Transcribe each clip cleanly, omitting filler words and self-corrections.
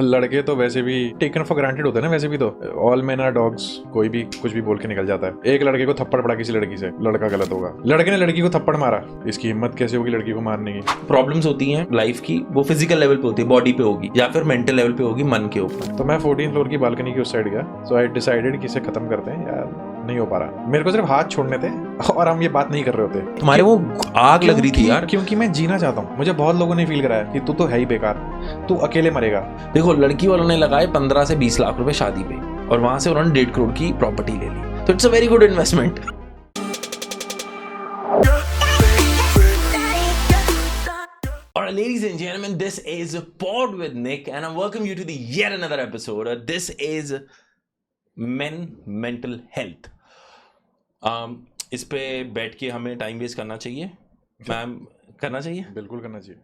लड़के तो वैसे भी टेकन फॉर ग्रांटेड होते हैं ना, वैसे भी तो ऑल मेन आर डॉग्स, कोई भी कुछ भी बोल के निकल जाता है। एक लड़के को थप्पड़ पड़ा किसी लड़की से, लड़का गलत होगा। लड़के ने लड़की को थप्पड़ मारा, इसकी हिम्मत कैसे होगी लड़की को मारने की। प्रॉब्लम्स होती हैं लाइफ की, वो फिजिकल लेवल पे होती है, बॉडी पे होगी या फिर मेंटल लेवल पे होगी, मन के ऊपर। तो मैं 14th फ्लोर की बालकनी की उस साइड गया, सो आई डिसाइडेड कि इसे खत्म करते हैं यार, नहीं हो पा रहा। मेरे को सिर्फ हाथ छोड़ने थे और हम ये बात नहीं कर रहे होते। तुम्हारे वो आग लग रही थी यार, क्योंकि मैं जीना चाहता हूँ। मुझे बहुत लोगों ने फील कराया कि तू तो है ही बेकार, तू अकेले मरेगा। देखो लड़की वालों ने लगाए 15 से 20 लाख रुपए शादी पे और वहां से उन्होंने 1.5 करोड़ की प्रॉपर्टी ले ली, तो it's a very good investment. Alright, ladies and gentlemen, this is Pod with Nick, and I welcome you to the yet another episode. This is Men Mental Health. इस पे बैठ के हमें टाइम वेस्ट करना चाहिए, ma'am? करना चाहिए, बिल्कुल करना चाहिए।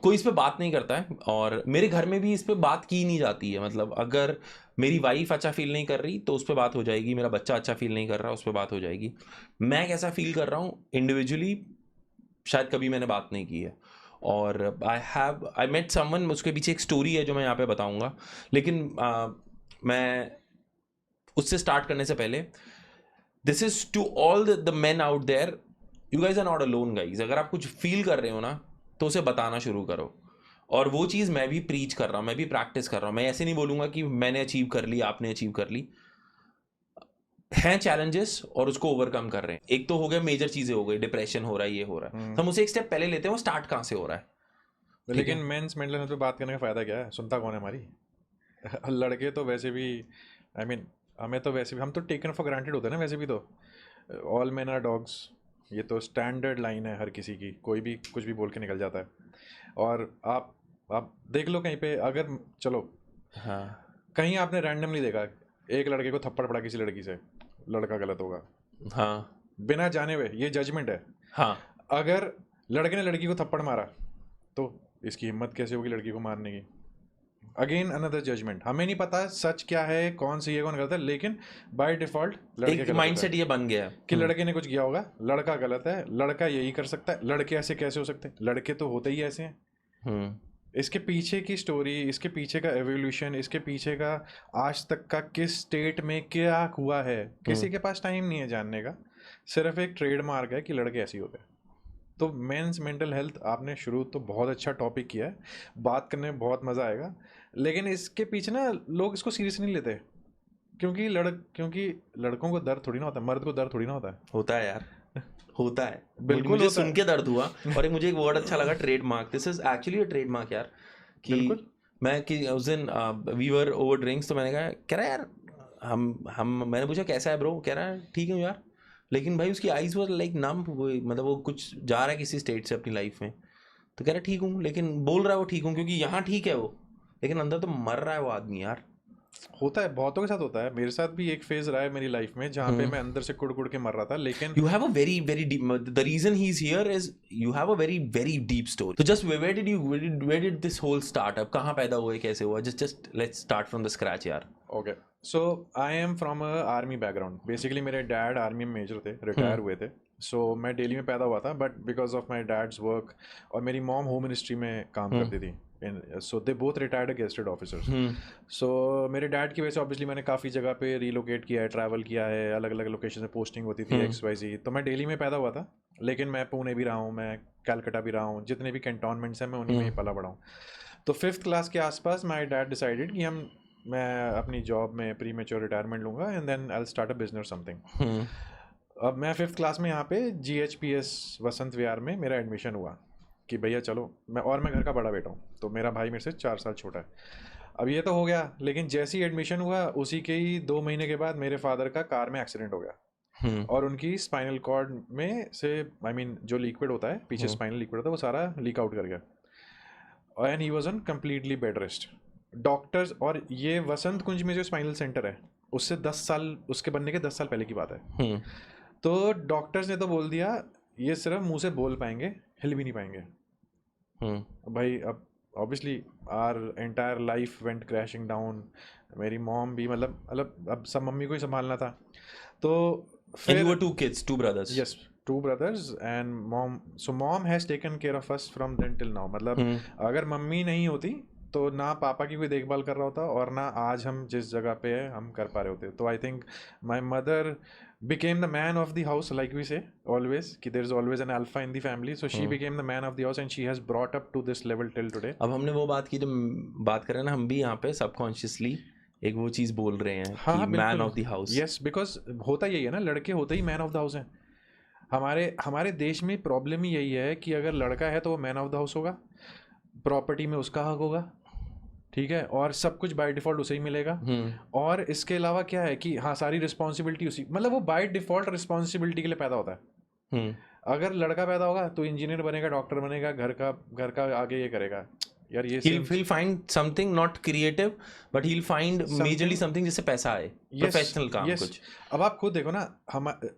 कोई इस पे बात नहीं करता है और मेरे घर में भी इस पे बात की नहीं जाती है। मतलब अगर मेरी वाइफ अच्छा फील नहीं कर रही तो उस पर बात हो जाएगी, मेरा बच्चा अच्छा फील नहीं कर रहा उस पर बात हो जाएगी। मैं कैसा फील कर रहा हूँ इंडिविजुअली शायद कभी मैंने बात नहीं की है। और आई मेट समवन, उसके पीछे एक स्टोरी है जो मैं यहाँ पे बताऊँगा, लेकिन मैं उससे स्टार्ट करने से पहले, this is to all the men out there, you guys are not alone guys. अगर आप कुछ फील कर रहे हो ना तो उसे बताना शुरू करो। और वो चीज़ मैं भी प्रीच कर रहा हूँ, मैं भी प्रैक्टिस कर रहा हूँ। मैं ऐसे नहीं बोलूँगा कि मैंने अचीव कर ली, आपने अचीव कर ली। हैं चैलेंजेस और उसको ओवरकम कर रहे हैं। एक तो हो गया मेजर चीज़ें हो गई, डिप्रेशन हो रहा है, ये हो रहा है, तो हम उसे एक स्टेप पहले लेते हैं, वो स्टार्ट कहाँ से हो रहा है। लेकिन मेंस मेंटल हेल्थ पे बात करने का फायदा क्या है? सुनता कौन है हमारी? लड़के तो वैसे भी, आई मीन हमें तो वैसे भी, हम तो टेकन फॉर ग्रांटेड होते हैं ना, वैसे भी तो ऑल मेन आर डॉग्स, ये तो स्टैंडर्ड लाइन है हर किसी की। कोई भी कुछ भी बोल के निकल जाता है। और आप देख लो कहीं पे, अगर चलो हाँ, कहीं आपने रैंडमली देखा एक लड़के को थप्पड़ पड़ा किसी लड़की से, लड़का गलत होगा, हाँ, बिना जाने हुए। ये जजमेंट है। हाँ, अगर लड़के ने लड़की को थप्पड़ मारा तो इसकी हिम्मत कैसे होगी लड़की को मारने की। Again another judgement. हमें नहीं पता सच क्या है, कौन सही है कौन गलत है, लेकिन बाय डिफॉल्ट लड़के एक गलत माइंडसेट ये बन गया है कि लड़के ने कुछ किया होगा, लड़का गलत है, लड़का यही कर सकता है। लड़के ऐसे कैसे हो सकते हैं? लड़के तो होते ही ऐसे हैं। इसके पीछे की स्टोरी, इसके पीछे का एवोल्यूशन, इसके पीछे का आज तक का किस स्टेट में क्या हुआ है, किसी के पास टाइम नहीं है जानने का। सिर्फ एक ट्रेडमार्क है कि लड़के ऐसे ही होते हैं। तो मेंस मेंटल हेल्थ आपने शुरू तो बहुत अच्छा टॉपिक किया है, बात करने में बहुत मज़ा आएगा। लेकिन इसके पीछे ना लोग इसको सीरियस नहीं लेते, क्योंकि लड़कों को दर्द थोड़ी ना होता है, मर्द को दर्द थोड़ी ना होता है। होता है यार, होता है। बिल्कुल मुझे होता सुन है। के दर्द हुआ। और एक मुझे एक वर्ड अच्छा लगा, trademark. This is actually a trademark यार। कि बिल्कुल। मैं कि उस दिन वी वर ओवर ड्रिंक्स, तो मैंने कह रहा यार, हम मैंने पूछा कैसा है ब्रो, कह रहा है ठीक है यार। लेकिन भाई उसकी आईज वाज लाइक नम, वो मतलब वो कुछ जा रहा है किसी स्टेट से अपनी लाइफ में, तो कह रहा ठीक हूँ, लेकिन बोल रहा है वो ठीक हूँ क्योंकि यहाँ ठीक है वो, लेकिन अंदर तो मर रहा है वो आदमी यार। होता है, बहुतों के साथ होता है। मेरे साथ भी एक फेज रहा है मेरी लाइफ में जहाँ पे मैं अंदर से कुड़ कुड़ के मर रहा था। लेकिन You have a very deep. The reason he's here is you have a very deep story. So just where did this whole start up? कहाँ पैदा हुआ है, कैसे हुआ? Just let's start from the scratch यार. Okay, so I am from a army background. Basically मेरे dad army में major थे, रिटायर हुए थे। सो मैं दिल्ली में पैदा हुआ था, but because of my dad's work, और मेरी मॉम होम मिनिस्ट्री में काम करती थी, so they both retired gazetted officers. So मेरे डैड की वजह से ऑब्वियसली मैंने काफ़ी जगह पे रिलोकेट किया है, ट्रैवल किया है, अलग अलग लोकेशन में पोस्टिंग होती थी XYZ। तो मैं दिल्ली में पैदा हुआ था, लेकिन मैं पुणे भी रहा हूँ, मैं कैलकाटा भी रहा हूँ, जितने भी कैंटोनमेंट्स हैं मैं उन्हीं में ही पला बड़ा हूँ। तो 5th क्लास के आसपास माई डैड डिसाइडेड कि मैं अपनी जॉब में प्री मेच्योर रिटायरमेंट लूँगा and then I will start a business something. अब मैं 5th क्लास में यहाँ पे GHPS वसंत विहार में मेरा एडमिशन हुआ कि भैया चलो। मैं घर का बड़ा बेटा हूँ, तो मेरा भाई मेरे से 4 साल छोटा है। अब ये तो हो गया, लेकिन जैसे ही एडमिशन हुआ उसी के ही 2 महीने के बाद मेरे फादर का कार में एक्सीडेंट हो गया, और उनकी स्पाइनल कॉर्ड में से जो लिक्विड होता है पीछे, स्पाइनल लिक्विड होता है, वो सारा लीक आउट कर गया, and he was on completely bed rest. Doctors, और ये वसंत कुंज में जो स्पाइनल सेंटर है उससे 10 साल, उसके बनने के 10 साल पहले की बात है। तो डॉक्टर्स ने तो बोल दिया ये सिर्फ मुंह से बोल पाएंगे, हिल भी नहीं पाएंगे। भाई अब obviously our entire life went crashing down. मेरी मॉम भी मतलब अब सब मम्मी को ही संभालना था। तो फिर And you were two brothers. Yes, 2 brothers and mom. So mom has taken care of us from then till now. मतलब अगर मम्मी नहीं होती तो ना पापा की कोई देखभाल कर रहा होता और ना आज हम जिस जगह पे है हम कर पा रहे होते। तो I think my mother became the man of the house, like we say always कि there is always an alpha in the family, so she became the man of the house and she has brought up to this level till today. अब हमने वो बात की, जो बात करें ना, हम भी यहाँ पे सबकॉन्शियसली एक वो चीज़ बोल रहे हैं हाँ कि हाँ मैन बिल्कुल, of the house. Yes, because होता यही है ना, लड़के होते ही मैन ऑफ द हाउस हैं। हमारे देश में प्रॉब्लम ही यही है कि अगर लड़का है तो वो मैन ऑफ द हाउस होगा, प्रॉपर्टी में उसका हक होगा, ठीक है, और सब कुछ बाय डिफॉल्ट उसे ही मिलेगा। और इसके अलावा क्या है कि हाँ सारी रिस्पॉन्सिबिलिटी उसी, मतलब वो बाय डिफॉल्ट रिस्पॉन्सिबिलिटी के लिए पैदा होता है। अगर लड़का पैदा होगा तो इंजीनियर बनेगा, डॉक्टर बनेगा, घर का आगे ये करेगा यार, ये he'll find something not creative but he'll find majorly something जिससे पैसा आए, प्रोफेशनल काम कुछ। अब आप खुद देखो ना,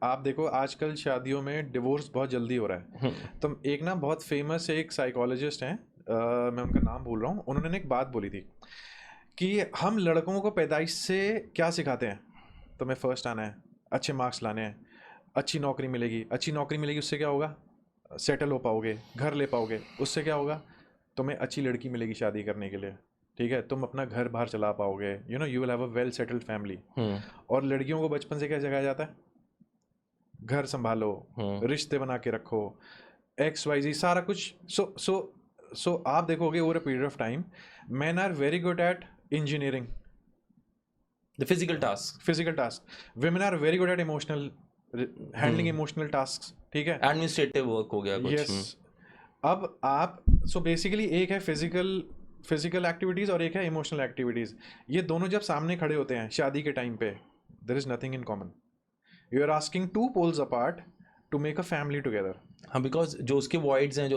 आप देखो आजकल शादियों में डिवोर्स बहुत जल्दी हो रहा है। तो एक ना बहुत फेमस एक साइकोलॉजिस्ट हैं, मैं उनका नाम भूल रहा हूँ, उन्होंने एक बात बोली थी कि हम लड़कों को पैदाइश से क्या सिखाते हैं, तुम्हें फर्स्ट आना है, अच्छे मार्क्स लाने हैं, अच्छी नौकरी मिलेगी, उससे क्या होगा, सेटल हो पाओगे, घर ले पाओगे, उससे क्या होगा, तुम्हें अच्छी लड़की मिलेगी शादी करने के लिए, ठीक है, तुम अपना घर बाहर चला पाओगे, you will have a well settled family. और लड़कियों को बचपन से क्या सिखाया जाता है, घर संभालो, रिश्ते बना के रखो, XYZ सारा कुछ। सो आप देखोगे over a period of time men are very good at engineering, the physical task, women are very good at handling emotional tasks, ठीक है, administrative work हो गया कुछ। yes. अब आप सो बेसिकली एक है फिजिकल एक्टिविटीज और एक है इमोशनल एक्टिविटीज। ये दोनों जब सामने खड़े होते हैं शादी के टाइम पे, there is nothing in common, you are asking two poles apart to make a family together. हाँ, बिकॉज जो उसके वॉइड्स हैं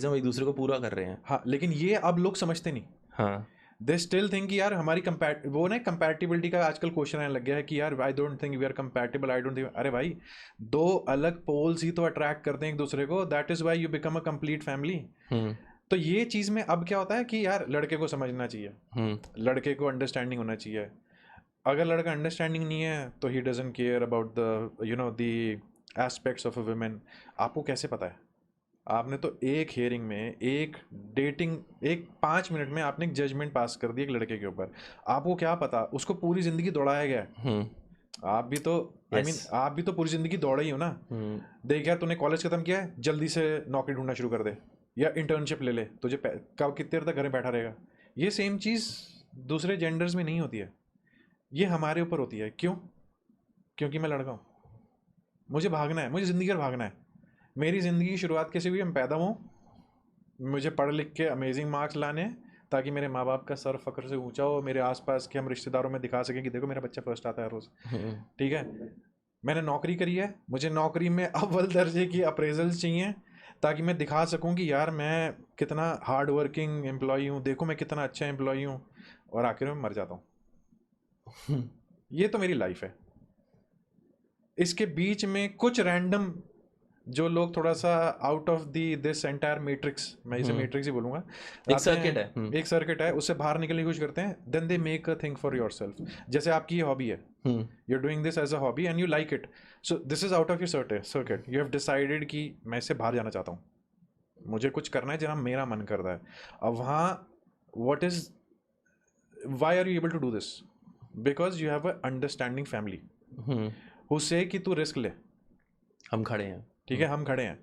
वो एक दूसरे को पूरा कर रहे हैं। हाँ, लेकिन ये अब लोग समझते नहीं। हाँ, दे स्टिल थिंक यार हमारी वो ना कंपैटिबिलिटी का आजकल क्वेश्चन आने लग गया है कि यार I don't think we are compatible, I don't think. अरे भाई, दो अलग पोल्स ही तो अट्रैक्ट करते हैं एक दूसरे को, that is why you become a complete family. तो ये चीज़ में अब क्या होता है कि यार लड़के को समझना चाहिए, लड़के को अंडरस्टैंडिंग होना चाहिए। अगर लड़का अंडरस्टैंडिंग नहीं है तो he doesn't care about the the aspects of a women. आपको कैसे पता है? आपने तो एक हियरिंग में, एक 5 मिनट में आपने एक जजमेंट पास कर दी एक लड़के के ऊपर। आपको क्या पता उसको पूरी जिंदगी दौड़ाया गया है। आप भी तो आप भी तो पूरी जिंदगी दौड़े ही हो ना। देख यार, तूने कॉलेज खत्म किया है, जल्दी से नौकरी ढूंढना शुरू कर दे या इंटर्नशिप ले ले, तुझे कब कितने देर तक घर में बैठा रहेगा। ये सेम चीज़ दूसरे जेंडर्स में नहीं होती है, ये हमारे ऊपर होती है। क्यों? क्योंकि मैं लड़का हूँ, मुझे भागना है, मुझे ज़िंदगी भर भागना है। मेरी ज़िंदगी की शुरुआत कैसे हुई? हम पैदा हुआ, मुझे पढ़ लिख के अमेजिंग मार्क्स लाने हैं ताकि मेरे माँ बाप का सर फख्र से ऊंचा हो, मेरे आसपास के हम रिश्तेदारों में दिखा सकें कि देखो मेरा बच्चा फर्स्ट आता है रोज़, ठीक है। मैंने नौकरी करी है, मुझे नौकरी में अव्वल दर्जे की अप्रेजल्स चाहिए ताकि मैं दिखा सकूं कि यार मैं कितना हार्ड वर्किंग एम्प्लॉई हूँ, देखो मैं कितना अच्छा एम्प्लॉई हूँ, और आखिर में मर जाता हूँ। ये तो मेरी लाइफ है। इसके बीच में कुछ रैंडम जो लोग थोड़ा सा out of this entire matrix, मैं इसे मैट्रिक्स ही बोलूंगा, एक सर्किट है, उससे बाहर निकलने की कोशिश करते हैं। Then they make a thing for yourself. जैसे आपकी ये हॉबी है, you are doing this as a hobby and you like it, so this is out of your circuit. You have decided कि मैं इससे बाहर जाना चाहता हूँ, मुझे कुछ करना है जहाँ मेरा मन कर रहा है। अब वहाँ why are you able to do this? Because you have a understanding family who say कि तू रिस्क ले, हम खड़े हैं, ठीक है, हम खड़े हैं।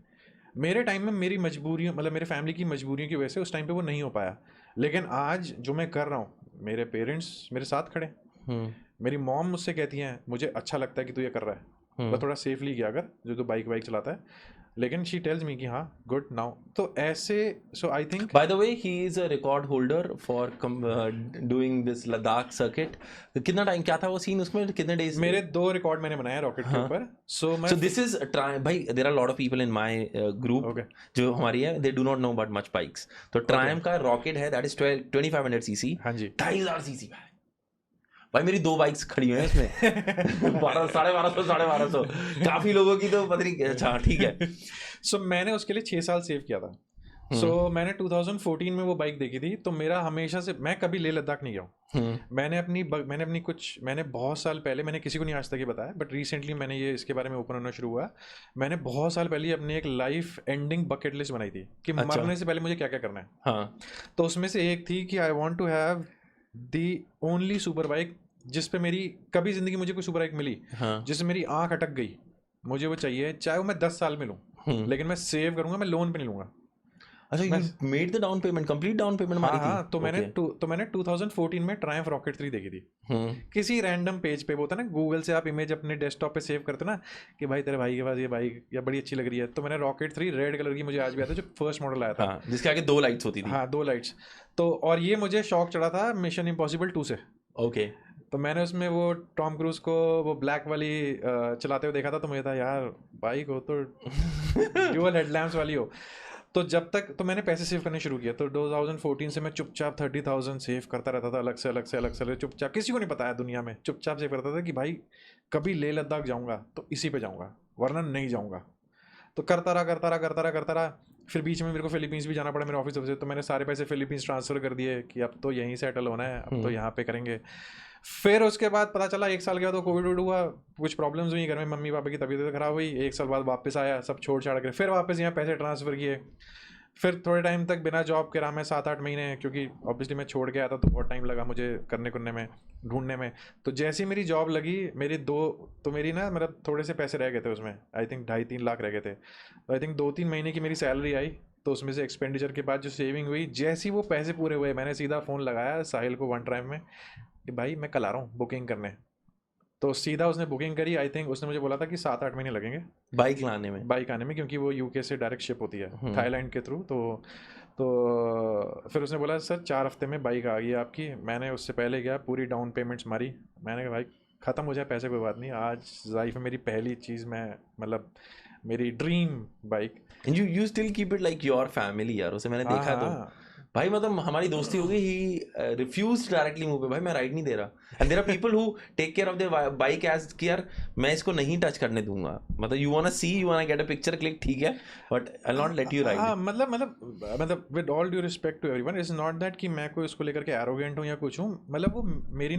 मेरे टाइम में मेरी मजबूरियों, मतलब मेरे फैमिली की मजबूरियों की वजह से उस टाइम पे वो नहीं हो पाया, लेकिन आज जो मैं कर रहा हूँ, मेरे पेरेंट्स मेरे साथ खड़े। मेरी मॉम मुझसे कहती हैं मुझे अच्छा लगता है कि तू ये कर रहा है, मैं थोड़ा सेफली गया अगर जो तू बाइक चलाता है, लेकिन शी टेल्स मी कि हाँ गुड नाउ। तो ऐसे, so I think by the way he is a record holder for doing this Ladakh circuit. कितना टाइम, क्या था वो सीन उसमें, कितने डेज? मेरे 2 रिकॉर्ड मैंने बनाए रॉकेट के ऊपर। सो दिस इज भाई, there are lot of people in my group जो हमारी है, they do not know about much bikes. तो ट्रायम्फ का रॉकेट है, दैट इज 2500 सीसी। हाँ जी, 2500 सीसी भाई। मेरी 2 बाइक्स खड़ी हुई हैं इसमें। 1200 काफी लोगों की तो पता नहीं। अच्छा ठीक है। सो मैंने उसके लिए 6 साल सेव किया था, सो मैंने 2014 में वो बाइक देखी थी, तो मेरा हमेशा से, मैं कभी लेह लद्दाख नहीं गया हूँ। मैंने बहुत साल पहले, मैंने किसी को नहीं आज तक ये बताया, बट रिसेंटली मैंने ये इसके बारे में ओपन होना शुरू हुआ। मैंने बहुत साल पहले अपनी एक लाइफ एंडिंग बकेट लिस्ट बनाई थी कि अच्छा। मरने से पहले मुझे क्या क्या करना है। हाँ। तो उसमें से एक थी कि I want to have the only super bike जिस पे मेरी कभी जिंदगी मुझे कोई सुपर बाइक मिली हाँ। जिससे मेरी आंख अटक गई, मुझे वो चाहिए, चाहे वो मैं 10 साल में लूँ, लेकिन मैं सेव करूंगा, मैं लोन पे नहीं लूंगा। अच्छा, मैं you made the down payment, complete down payment मारी थी? हाँ, तो मैंने 2014 में ट्रायम्फ रॉकेट 3 देखी थी किसी रैंडम पेज पे। वो होता है ना गूगल से आप इमेज अपने डेस्कटॉप पे सेव करते ना कि भाई तेरे भाई के पास ये बाइक या बड़ी अच्छी लग रही है, तो मैंने रॉकेट 3 रेड कलर की, मुझे आज भी आता है, जो फर्स्ट मॉडल आया था। हाँ, जिसके आगे 2 लाइट्स होती थी। हाँ, 2 लाइट्स। तो और ये मुझे शौक चढ़ा था मिशन इम्पॉसिबल 2 से। ओके। तो मैंने उसमें वो टॉम क्रूज को वो ब्लैक वाली चलाते हुए देखा था, तो मुझे था यार बाइक हो तो ड्यूअल हेडलैम्प्स वाली हो। तो जब तक, तो मैंने पैसे सेव करने शुरू किया, तो 2014 से मैं चुपचाप 30,000 सेव करता रहता था, अलग से चुपचाप, किसी को नहीं बताया दुनिया में, चुपचाप सेव करता था कि भाई कभी लेह लद्दाख जाऊंगा तो इसी पे जाऊंगा, वरना नहीं जाऊंगा। तो करता रहा। फिर बीच में मेरे को फिलीपींस भी जाना पड़ा मेरे ऑफिस से, तो मैंने सारे पैसे फिलीपींस ट्रांसफर कर दिए कि अब तो यहीं सेटल होना है, अब तो यहाँ पे करेंगे। फिर उसके बाद पता चला 1 साल के बाद तो कोविड हुआ, कुछ प्रॉब्लम्स हुई घर में, मम्मी पापा की तबीयत खराब हुई, 1 साल बाद वापस आया, सब छोड़ छाड़ कर फिर वापस यहाँ पैसे ट्रांसफ़र किए। फिर थोड़े टाइम तक बिना जॉब के रहा मैं, 7-8 महीने, क्योंकि ऑब्वियसली मैं छोड़ के आया था तो बहुत टाइम लगा मुझे करने में, ढूंढने में। तो जैसी मेरी जॉब लगी, मेरी ना मतलब थोड़े से पैसे रह गए थे उसमें, आई थिंक 2.5-3 लाख रह गए थे। तो आई थिंक 2-3 महीने की मेरी सैलरी आई, तो उसमें से एक्सपेंडिचर के बाद जो सेविंग हुई, जैसे ही वो पैसे पूरे हुए, मैंने सीधा फ़ोन लगाया साहिल को वन टाइम में कि भाई मैं कल आ रहा हूँ बुकिंग करने। तो सीधा उसने बुकिंग करी। आई थिंक उसने मुझे बोला था कि 7-8 महीने लगेंगे बाइक लाने में। बाइक आने में, क्योंकि वो यूके से डायरेक्ट शिप होती है थाईलैंड के थ्रू। तो फिर उसने बोला सर 4 हफ्ते में बाइक आ गई है आपकी। मैंने उससे पहले गया, पूरी डाउन पेमेंट्स मारी, मैंने कहा भाई ख़त्म हो जाए पैसे कोई बात नहीं, आज लाइफ में मेरी पहली चीज़, मैं मतलब मेरी dream bike. And you still keep it like your family यार, उसे मैंने देखा। तो भाई मतलब हमारी दोस्ती हो गई, ही रिफ्यूज डायरेक्टली मुंह पे, भाई मैं राइड नहीं दे रहा। And there are people who take care of their bike as कि यार मैं इसको नहीं टच करने दूंगा, मतलब you want to see, you want to get a picture click, ठीक है, but I will not let you ride. हाँ, मतलब with all due respect to everyone, it's not that कि मैं कोई उसको लेकर के एरोगेंट हूँ या कुछ हूँ, मतलब वो मेरे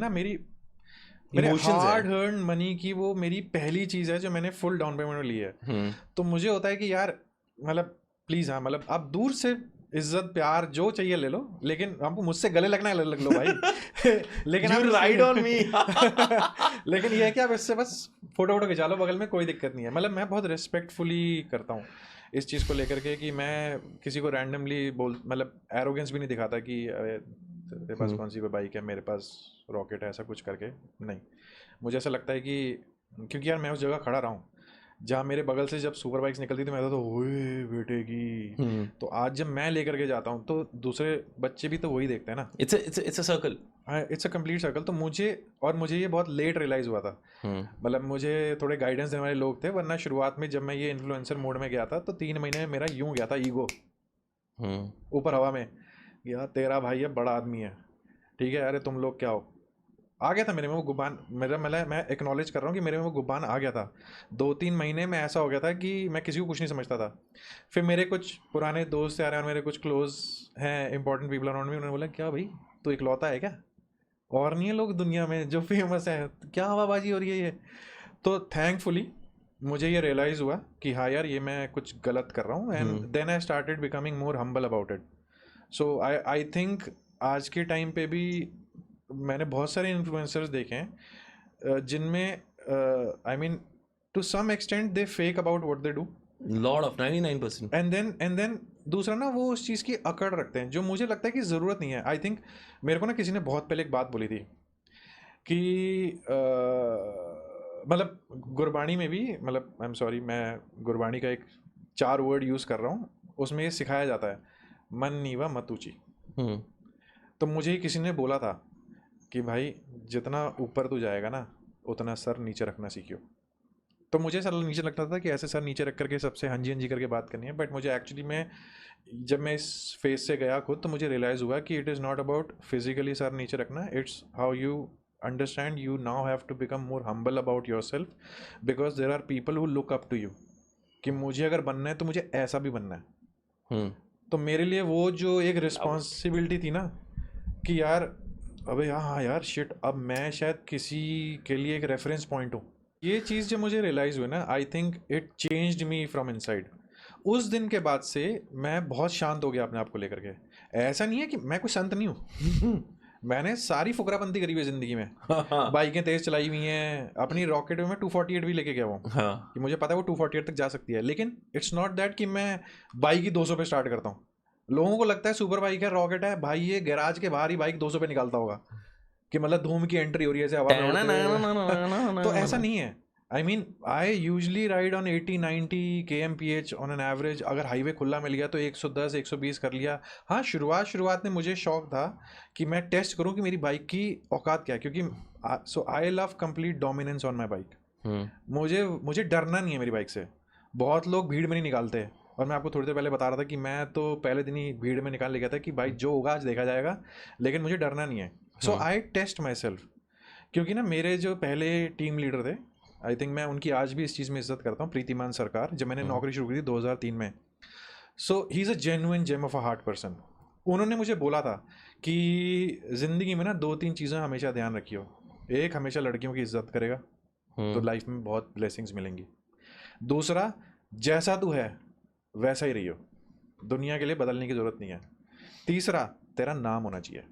हार्ड अर्न मनी की वो मेरी पहली चीज़ है जो मैंने फुल डाउन पेमेंट में ली है। तो मुझे होता है कि यार मतलब प्लीज़, हाँ मतलब आप दूर से इज्जत प्यार जो चाहिए ले लो, लेकिन आपको मुझसे गले लगना है लग लो भाई लेकिन यू राइड ऑन मी। लेकिन ये है कि आप इससे बस फोटो खिंचा लो बगल में, कोई दिक्कत नहीं है। मतलब मैं बहुत रिस्पेक्टफुली करता हूँ इस चीज़ को लेकर के कि मैं किसी को रैंडमली मतलब एरोगेंस भी नहीं दिखाता कि तेरे पास कौन सी बाइक है, मेरे पास रॉकेट है, ऐसा कुछ करके नहीं। मुझे ऐसा लगता है कि क्योंकि यार मैं उस जगह खड़ा रहा हूँ जहाँ मेरे बगल से जब सुपर बाइक्स निकलती थी मैं तो ओए बेटे की। तो आज जब मैं लेकर के जाता हूँ तो दूसरे बच्चे भी तो वही देखते हैं ना। It's a circle, it's a complete circle. तो मुझे ये बहुत लेट रियलाइज़ हुआ था। मतलब मुझे थोड़े गाइडेंस देने वाले लोग थे, वरना शुरुआत में जब मैं ये इन्फ्लुएंसर मोड में गया था तो 3 महीने में मेरा यूं गया था ईगो ऊपर हवा में, यार तेरा भाई है, बड़ा आदमी है, ठीक है, अरे तुम लोग क्या हो। आ गया था मेरे में वो गुबान, मैं एक्नॉलेज कर रहा हूँ कि मेरे में वो गुबान आ गया था। 2-3 महीने में ऐसा हो गया था कि मैं किसी को कुछ नहीं समझता था। फिर मेरे कुछ पुराने दोस्त आ रहे हैं और मेरे कुछ क्लोज हैं इंपॉर्टेंट पीपल अराउंड में, उन्होंने बोला क्या भाई तू इकलौता है क्या, और नहीं है लोग दुनिया में जो फेमस है, क्या हवाबाजी हो रही है ये। तो थैंकफुली मुझे ये रियलाइज़ हुआ कि हाँ यार ये मैं कुछ गलत कर रहा हूँ, and then I started becoming more humble about it. So I think आज के टाइम पे भी मैंने बहुत सारे इन्फ्लुएंसर्स देखे हैं जिनमें I mean to some extent they fake about what they do, lot of 99%। And then दूसरा ना वो उस चीज़ की अकड़ रखते हैं जो मुझे लगता है कि ज़रूरत नहीं है। आई थिंक मेरे को ना किसी ने बहुत पहले एक बात बोली थी कि मतलब गुरबाणी में भी, मतलब आई एम सॉरी मैं गुरबाणी का एक 4 वर्ड यूज़ कर रहा हूँ, उसमें ये सिखाया जाता है मन नीवा मत ऊंची। तो मुझे किसी ने बोला था कि भाई जितना ऊपर तू जाएगा ना उतना सर नीचे रखना सीखियो। तो मुझे सर नीचे लगता था कि ऐसे सर नीचे रख करके सबसे हाँ जी करके बात करनी है, बट मुझे एक्चुअली में जब मैं इस फेज से गया खुद तो मुझे रियलाइज़ हुआ कि it is not about physically सर नीचे रखना, it's how you understand you now have to become more humble about yourself, because there are people who look up to you कि मुझे अगर बनना है तो मुझे ऐसा भी बनना है। तो मेरे लिए वो जो एक रिस्पॉन्सिबिलिटी थी ना कि यार अबे हाँ यार शिट, अब मैं शायद किसी के लिए एक रेफरेंस पॉइंट हूँ। ये चीज़ जब मुझे रियलाइज़ हुई ना, I think it changed me from inside. उस दिन के बाद से मैं बहुत शांत हो गया अपने आप को लेकर के। ऐसा नहीं है कि मैं कोई संत नहीं हूँ मैंने सारी फुकरापंती करी हुई है जिंदगी में। हाँ बाइकें तेज चलाई हुई हैं, अपनी रॉकेट में मैं 248 भी लेके गया हूँ हाँ कि मुझे पता है वो 248 तक जा सकती है। लेकिन इट्स नॉट दैट कि मैं बाइक ही 200 पे स्टार्ट करता हूँ। लोगों को लगता है सुपर बाइक है, रॉकेट है, भाई ये गैराज के बाहर ही बाइक 200 पे निकालता होगा कि मतलब धूम की एंट्री हो रही है ऐसे हवा में उड़ते। तो ऐसा नहीं है। आई mean I usually ride on 80-90 kmph on an average. अगर हाईवे खुला मिल गया तो 110-120 कर लिया। हाँ, शुरुआत में मुझे शौक था कि मैं टेस्ट करूं कि मेरी बाइक की औकात क्या है, क्योंकि so I love complete dominance on my bike. मुझे डरना नहीं है मेरी बाइक से। बहुत लोग भीड़ में नहीं निकालते, और मैं आपको थोड़ी देर पहले बता रहा था कि मैं तो पहले दिन ही भीड़ में निकाल ले गया था कि भाई जो होगा आज देखा जाएगा, लेकिन मुझे डरना नहीं है। सो आई टेस्ट माई सेल्फ। क्योंकि ना मेरे जो पहले टीम लीडर थे, आई थिंक मैं उनकी आज भी इस चीज़ में इज्जत करता हूँ, प्रीतिमान सरकार, जब मैंने नौकरी शुरू की थी 2003 में। So he is a genuine gem of a heart person. उन्होंने मुझे बोला था कि ज़िंदगी में ना 2-3 चीज़ें हमेशा ध्यान रखियो। एक, हमेशा लड़कियों की इज्जत करेगा तो लाइफ में बहुत ब्लेसिंग्स मिलेंगी। दूसरा, जैसा तू है वैसा ही रहियो, दुनिया के लिए बदलने की जरूरत नहीं है। तीसरा, तेरा नाम होना चाहिए।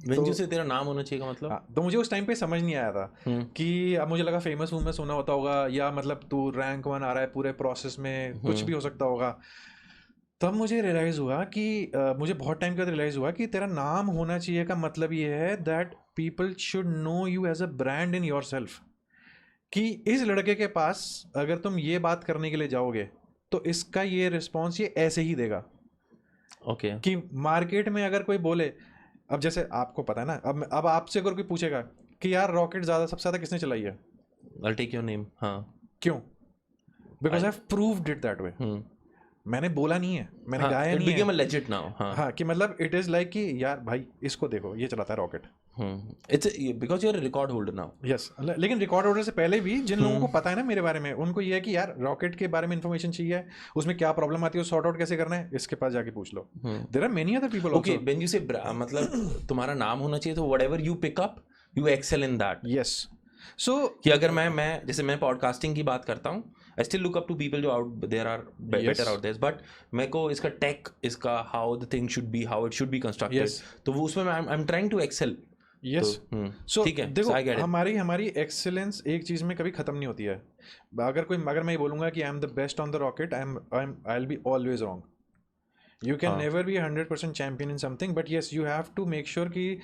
वेंजू से तेरा नाम होना चाहिए का मतलब? हाँ, तो मुझे उस टाइम पे समझ नहीं आया था कि अब मुझे लगा फेमस हूँ मैं, सुना होता होगा, या मतलब तू रैंक 1 आ रहा है पूरे प्रोसेस में, कुछ भी हो सकता होगा। तब मुझे रियलाइज हुआ कि मुझे बहुत टाइम के बाद रियलाइज हुआ कि तेरा नाम होना चाहिए का मतलब ये है that people should know you as a brand in yourself. कि इस लड़के के पास अगर तुम ये बात करने के लिए जाओगे तो इसका ये रिस्पॉन्स ये ऐसे ही देगा। ओके कि मार्केट में अगर कोई बोले, अब जैसे आपको पता है ना, अब आपसे अगर कोई पूछेगा कि यार रॉकेट सबसे ज्यादा किसने चलाई है, I'll take your name। हाँ क्यों? Because I have proved it that way. मैंने बोला नहीं है, मैंने गाया नहीं है। became a legend now। हाँ, कि मतलब इट इज लाइक कि यार भाई इसको देखो, ये चलाता है rocket. It's because you're a record holder now। Yes, लेकिन रिकॉर्ड ऑर्डर से पहले भी जिन लोगों को पता है ना मेरे बारे में, उनको ये है कि यार रॉकेट के बारे में इन्फॉर्मेशन चाहिए, उसमें क्या प्रॉब्लम आती है, सॉर्ट आउट कैसे करना है, इसके पास जाके पूछ लो। There are many other people okay when you say मतलब तुम्हारा नाम होना चाहिए तो whatever you pick up you excel in that. Yes. So कि अगर मैं जैसे मैं पॉडकास्टिंग की बात करता हूँ, I still look up to people जो out there are better out there, but मेरे को इसका टेक, इसका how the thing should be, how it should be constructed, तो वो उसमें I am trying to excel. Yes. So ठीक है, देखो हमारी एक्सेलेंस एक चीज में कभी खत्म नहीं होती है। अगर मैं ये बोलूंगा कि I am the best on the rocket, I will be always wrong. You can never be 100% champion in something, but yes you have to make sure कि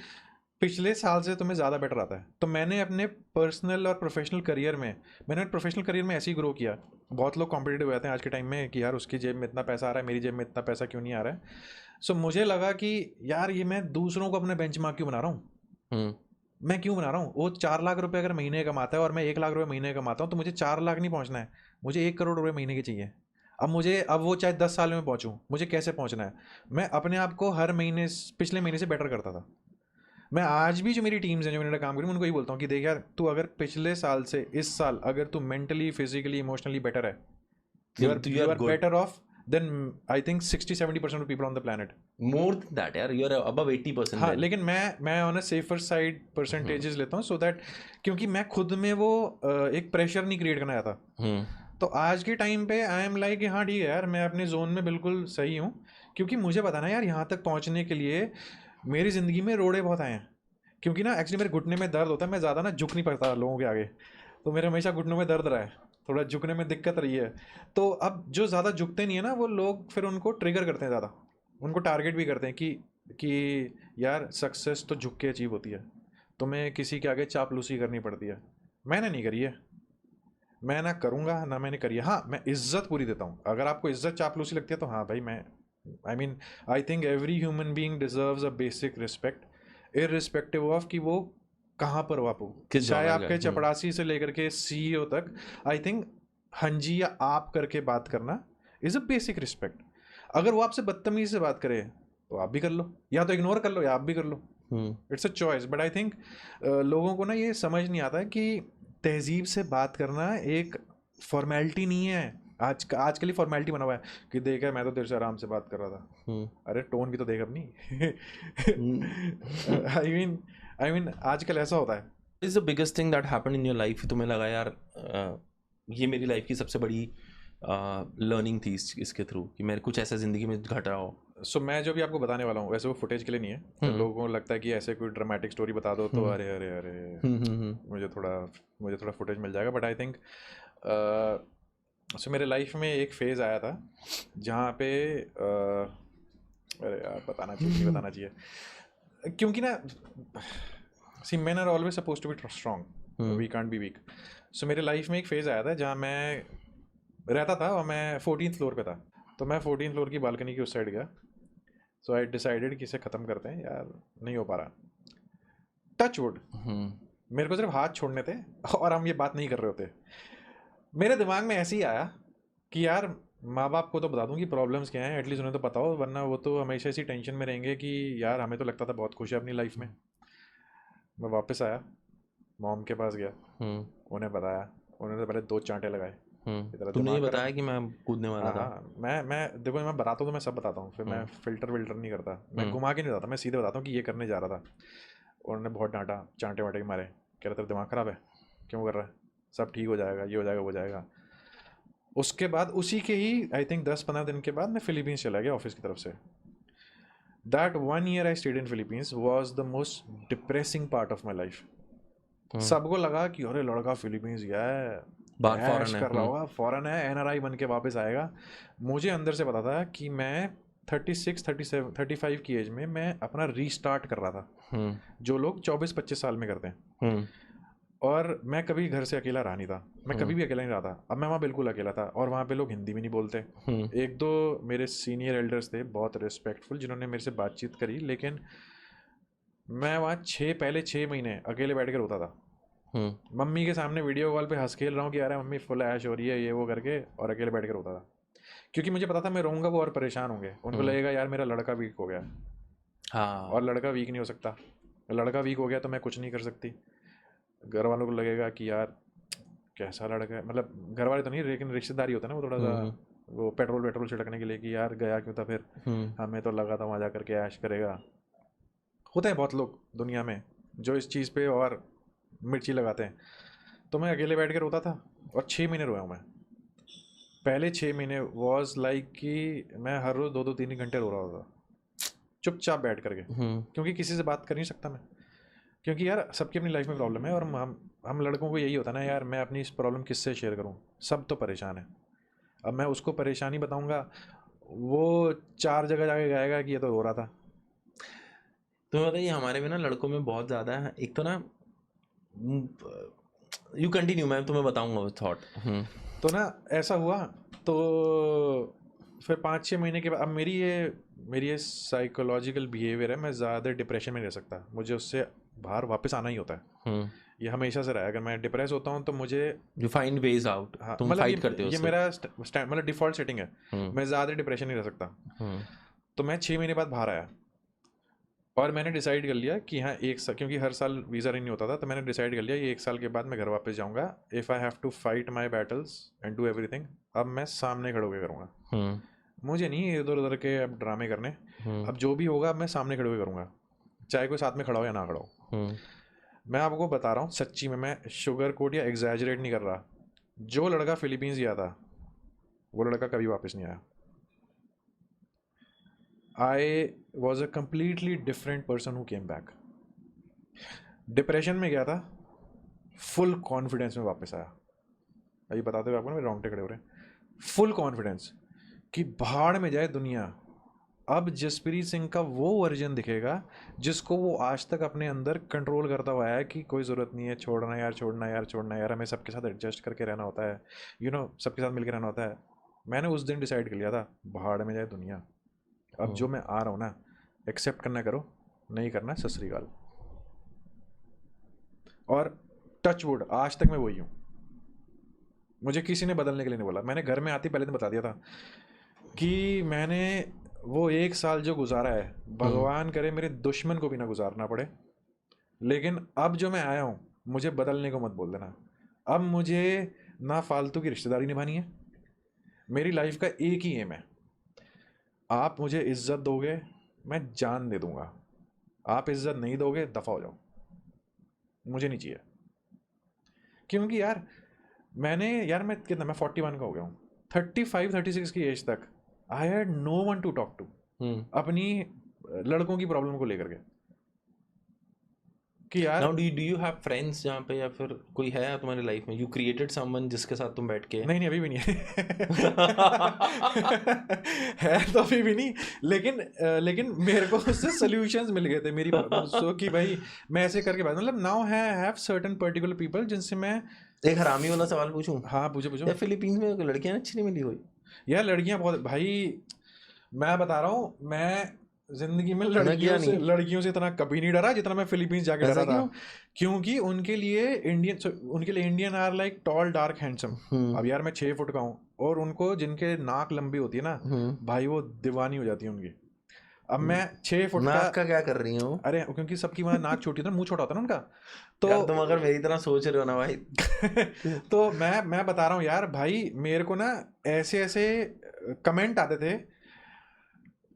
पिछले साल से तुम्हें ज़्यादा बेटर आता है। तो मैंने अपने पर्सनल और प्रोफेशनल करियर में ऐसे ही ग्रो किया। बहुत लोग कॉम्पिटिटिव रहते हैं आज के टाइम में कि यार उसकी जेब में इतना पैसा आ रहा है, मेरी जेब में इतना पैसा क्यों नहीं आ रहा है। सो मुझे लगा कि यार ये मैं दूसरों को अपने बेंचमार्क क्यों बना रहा हूँ। मैं क्यों बना रहा हूँ? वो 4 लाख रुपए अगर महीने कमाता है और मैं 1 लाख रुपए महीने कमाता हूँ, तो मुझे 4 लाख नहीं पहुँचना है, मुझे 1 करोड़ रुपए महीने के चाहिए। अब वो चाहे 10 साल में पहुँचूँ, मुझे कैसे पहुँचना है? मैं अपने आप को हर महीने पिछले महीने से बेटर करता था। मैं आज भी जो मेरी टीम्स हैं, जो मैंने काम करी, उनको ही बोलता हूँ कि देख यार, तू अगर पिछले साल से इस साल अगर तू मेंटली, फिजिकली, इमोशनली बेटर है, you are better off than I think 60-70% of people on the planet. More than that यार, you are above 80%। हाँ, लेकिन मैं on a safer side percentages लेता हूँ, so that क्योंकि मैं खुद में वो एक प्रेशर नहीं क्रिएट करना चाहता। तो आज के टाइम पे आई एम लाइक हाँ ठीक है यार, मैं अपने जोन में बिल्कुल सही हूँ, क्योंकि मुझे पता ना यार यहाँ तक पहुँचने के लिए मेरी ज़िंदगी में रोड़े बहुत आए हैं। क्योंकि ना एक्चुअली मेरे घुटने में दर्द होता है, मैं ज़्यादा ना झुक नहीं पाता लोगों के आगे, तो मेरे हमेशा घुटनों में दर्द रहा है, थोड़ा झुकने में दिक्कत रही है। तो अब जो ज़्यादा झुकते नहीं है ना, वो लोग फिर उनको ट्रिगर करते हैं ज़्यादा, उनको टारगेट भी करते हैं कि यार सक्सेस तो झुक के अचीव होती है, तुम्हें किसी के आगे चापलूसी करनी पड़ती है। मैंने नहीं करी है, मैं ना करूँगा ना मैंने करी है। हाँ, मैं इज्जत पूरी देता हूँ। अगर आपको इज्जत चापलूसी लगती है तो हाँ भाई, मैं I think every human being deserves a basic respect, irrespective of कि वो कहाँ पर हो, आपको चाहे आपके चपड़ासी से लेकर के CEO तक। आई थिंक हंजी या आप करके बात करना इज अ बेसिक रिस्पेक्ट। अगर वो आपसे बदतमीजी से बात करे तो आप भी कर लो, या तो इग्नोर कर लो या आप भी कर लो, it's a choice. But I think लोगों को ना ये समझ नहीं आता है कि तहजीब से बात करना एक फॉर्मेलिटी नहीं है, आजकल ही फॉर्मेलिटी बना हुआ है कि देखा मैं तो तेरे से आराम से बात कर रहा था, अरे टोन भी तो देख अपनी। आई मीन आजकल ऐसा होता है। Is the biggest thing that happened in your life? तुम्हें लगा यार ये मेरी लाइफ की सबसे बड़ी लर्निंग थी इसके थ्रू कि मेरे कुछ ऐसा ज़िंदगी में घट रहा हो? सो मैं जो भी आपको बताने वाला हूँ वैसे वो फुटेज के लिए नहीं है, लोगों को लगता है कि ऐसे कोई ड्रामेटिक स्टोरी बता दो तो अरे अरे अरे मुझे थोड़ा फुटेज मिल जाएगा, बट आई थिंक सो मेरे लाइफ में एक फेज़ आया था जहाँ पे अरे यार बताना चाहिए नहीं बताना चाहिए, क्योंकि ना see men are always suppose to be strong, we can't be weak. So मेरे लाइफ में एक फेज़ आया था जहाँ मैं रहता था और मैं 14th फ्लोर पे था, तो मैं 14th फ्लोर की बालकनी की उस साइड गया। सो आई डिसाइडेड कि इसे ख़त्म करते हैं यार, नहीं हो पा रहा। टच वुड मेरे को सिर्फ हाथ छोड़ने थे और हम ये बात नहीं कर रहे होते। मेरे दिमाग में ऐसे ही आया कि यार माँ बाप को तो बता दूं कि प्रॉब्लम्स क्या हैं, एटलीस्ट उन्हें तो पता हो, वरना वो तो हमेशा इसी टेंशन में रहेंगे कि यार हमें तो लगता था बहुत खुश है अपनी लाइफ में। मैं वापस आया, मॉम के पास गया, उन्हें बताया, उन्होंने तो पहले 2 चांटे लगाए। तुमने ये बताया कि मैं कूदने वाला था? हाँ मैं देखो मैं बताता हूँ तो मैं सब बताता हूँ, फिर मैं फिल्टर विल्टर नहीं करता, मैं घुमा के नहीं बताता, मैं सीधे बताता हूँ कि ये करने जा रहा था। उन्होंने बहुत डांटा, चांटे वाटे के मारे, कह रहे तेरा दिमाग ख़राब है, क्यों कर रहा है, सब ठीक हो जाएगा, ये हो जाएगा वो जाएगा। उसके बाद उसी के ही आई थिंक 10-15 दिन के बाद मैं फिलीपींस चला गया ऑफिस की तरफ से। That 1 year I stayed in Philippines was the most depressing part of my life. सबको लगा कि अरे लड़का फिलीपींस गया है, ऐश कर रहा होगा, फॉरेन है, एनआरआई बन के वापस आएगा। मुझे अंदर से पता था कि मैं 36, 37, 35 की एज में मैं अपना रीस्टार्ट कर रहा था, जो लोग 24-25 साल में करते हैं। और मैं कभी घर से अकेला रहा नहीं था, मैं कभी भी अकेला नहीं रहा था। अब मैं वहाँ बिल्कुल अकेला था और वहाँ पे लोग हिंदी भी नहीं बोलते। 1-2 मेरे सीनियर एल्डर्स थे बहुत रिस्पेक्टफुल, जिन्होंने मेरे से बातचीत करी, लेकिन मैं वहाँ पहले 6 महीने अकेले बैठ कर रोता था। मम्मी के सामने वीडियो कॉल पे हंस खेल रहा हूँ कि यार मम्मी फुल ऐश हो रही है ये वो करके, और अकेले बैठ कर रोता था, क्योंकि मुझे पता था मैं रहूँगा वो और परेशान होंगे, उनको लगेगा यार मेरा लड़का वीक हो गया। हाँ, और लड़का वीक नहीं हो सकता, लड़का वीक हो गया तो मैं कुछ नहीं कर सकती। घर वालों को लगेगा कि यार कैसा लड़का है, मतलब घर वाले तो नहीं लेकिन रिश्तेदारी होता है ना वो थोड़ा सा वो पेट्रोल छिड़कने के लिए कि यार गया क्यों था फिर, हमें तो लगा था वहाँ जा करके ऐश करेगा। होते हैं बहुत लोग दुनिया में जो इस चीज़ पे और मिर्ची लगाते हैं। तो मैं अकेले बैठ के रोता था और 6 महीने रोया हूँ मैं। पहले 6 महीने वॉज लाइक कि मैं हर रोज़ 2-3 घंटे रो रहा होता चुपचाप बैठ करके, क्योंकि किसी से बात कर नहीं सकता मैं, क्योंकि यार सबकी अपनी लाइफ में प्रॉब्लम है, और हम लड़कों को यही होता है ना यार मैं अपनी इस प्रॉब्लम किससे शेयर करूं, सब तो परेशान है। अब मैं उसको परेशानी बताऊंगा, वो 4 जगह जाके गाएगा कि ये तो रो रहा था। तुम्हें बताइए हमारे में ना लड़कों में बहुत ज़्यादा है, एक तो ना यू कंटिन्यू, मैं तुम्हें बताऊंगा वो थॉट। तो ना ऐसा हुआ, तो फिर 5-6 महीने के बाद अब मेरी ये साइकोलॉजिकल बिहेवियर है, मैं ज़्यादा डिप्रेशन में नहीं रह सकता, मुझे उससे बाहर वापस आना ही होता है। ये हमेशा से रहा है, अगर मैं डिप्रेस होता हूँ तो मुझे यू फाइंड वेज आउट, हाँ तुम मतलब फाइट करते हो ये उससे। मेरा मतलब डिफ़ॉल्ट सेटिंग है, मैं ज़्यादा डिप्रेशन नहीं रह सकता। तो मैं 6 महीने बाद बाहर आया और मैंने डिसाइड कर लिया कि हाँ क्योंकि हर साल वीज़ा रिन्यू होता था, तो मैंने डिसाइड कर लिया ये 1 साल के बाद मैं घर वापस जाऊँगा। If I have to fight my battles and do everything, अब मैं सामने खड़े होकर करूँगा, मुझे नहीं इधर उधर के अब ड्रामे करने। अब जो भी होगा मैं सामने खड़े होकर करूँगा, चाहे कोई साथ में खड़ा हो या ना खड़ा हो। मैं आपको बता रहा हूँ सच्ची में, मैं शुगर कोट या एग्जैजरेट नहीं कर रहा, जो लड़का फिलीपींस गया था वो लड़का कभी वापस नहीं आया। I was a completely different person who came back. Depression में गया था, फुल कॉन्फिडेंस में वापस आया। अभी बताते हुए आपको ना मेरे रोंगटे खड़े हो रहे हैं, फुल कॉन्फिडेंस कि भाड़ में जाए दुनिया। अब जसप्रीत सिंह का वो वर्जन दिखेगा जिसको वो आज तक अपने अंदर कंट्रोल करता हुआ है कि कोई ज़रूरत नहीं है, छोड़ना यार छोड़ना यार छोड़ना यार, हमें सबके साथ एडजस्ट करके रहना होता है, सबके साथ मिलकर रहना होता है। मैंने उस दिन डिसाइड कर लिया था भाड़ में जाए दुनिया, अब जो मैं आ रहा हूँ ना एक्सेप्ट करना करो, नहीं करना सत श्री अकाल। और टच वुड आज तक मैं वही हूँ, मुझे किसी ने बदलने के लिए नहीं बोला। मैंने घर में आती पहले दिन बता दिया था कि मैंने वो 1 साल जो गुजारा है, भगवान करे मेरे दुश्मन को भी ना गुजारना पड़े, लेकिन अब जो मैं आया हूँ मुझे बदलने को मत बोल देना। अब मुझे ना फालतू की रिश्तेदारी निभानी है, मेरी लाइफ का एक ही एम है, आप मुझे इज्जत दोगे मैं जान दे दूंगा, आप इज्जत नहीं दोगे दफा हो जाओ, मुझे नहीं चाहिए। क्योंकि यार मैं कितना, मैं 41 का हो गया हूँ, 35-36 की एज तक I had no one to talk to अपनी लड़कों की प्रॉब्लम को लेकर के, कि यार now do you have friends जहाँ पे, या फिर कोई है तुम्हारी लाइफ में, यू क्रिएटेड समवन जिसके साथ तुम बैठ के नहीं अभी भी नहीं है। है तो अभी भी नहीं, लेकिन मेरे को उससे सोल्यूशंस मिल गए थे मेरी सो कि भाई मैं ऐसे करके बात, मतलब now have certain particular people जिनसे मैं। एक हरामी वाला सवाल पूछूं? हाँ पूछो। यार फिलीपींस में लड़कियां अच्छी नहीं मिली कोई? यार लड़कियां बहुत भाई, मैं बता रहा हूँ, मैं जिंदगी में लड़कियों से इतना कभी नहीं डरा जितना मैं फिलीपींस जाके डरा था। क्योंकि उनके लिए Indian are like tall dark handsome. अब यार मैं 6 फुट का हूँ और उनको जिनके नाक लंबी होती है ना भाई, वो दीवानी हो जाती है उनकी। अब मैं 6 फुट का क्या कर रही हूँ? अरे क्योंकि सबकी वहां नाक छोटी होती है ना, मुंह छोटा होता है ना उनका, तो यार तुम अगर मेरी तरह सोच रहे हो ना भाई तो मैं बता रहा हूँ यार भाई, मेरे को ना ऐसे कमेंट आते थे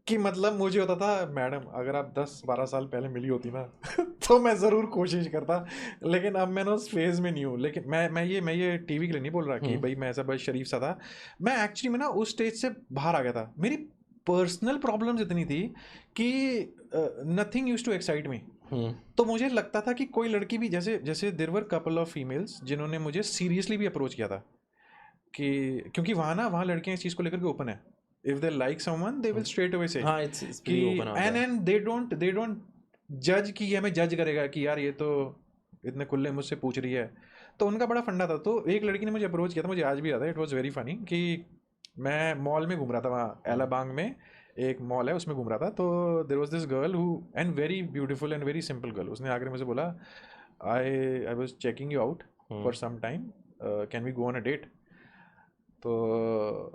कि मतलब मुझे होता था मैडम अगर आप 10-12 साल पहले मिली होती ना तो मैं ज़रूर कोशिश करता, लेकिन अब मैं ना उस फेज़ में नहीं हूँ। लेकिन मैं ये टीवी के लिए नहीं बोल रहा कि भाई मैं ऐसा बस शरीफ सा था, मैं एक्चुअली में ना उस स्टेज से बाहर आ गया था। मेरी पर्सनल प्रॉब्लम्स इतनी थी कि nothing used to excite me. तो मुझे लगता था कि कोई लड़की भी जैसे there were couple of females जिन्होंने मुझे सीरियसली भी अप्रोच किया था, कि क्योंकि वहाँ लड़कियाँ इस चीज़ को लेकर के ओपन है। If they like someone, they will straight away say हाँ, it's pretty open out there. and they don't judge कि ये हमें जज करेगा कि यार ये तो इतने खुले मुझसे पूछ रही है। तो उनका बड़ा फंडा था। तो एक लड़की ने मुझे अप्रोच किया था, मुझे आज भी याद है, इट वाज वेरी फनी, कि मैं मॉल में घूम रहा था, वहाँ एलाबांग में एक मॉल है उसमें घूम रहा था। तो there was this girl who and very beautiful and very simple girl, उसने आकर मुझसे बोला I was checking you out for some time, can we go on a date. तो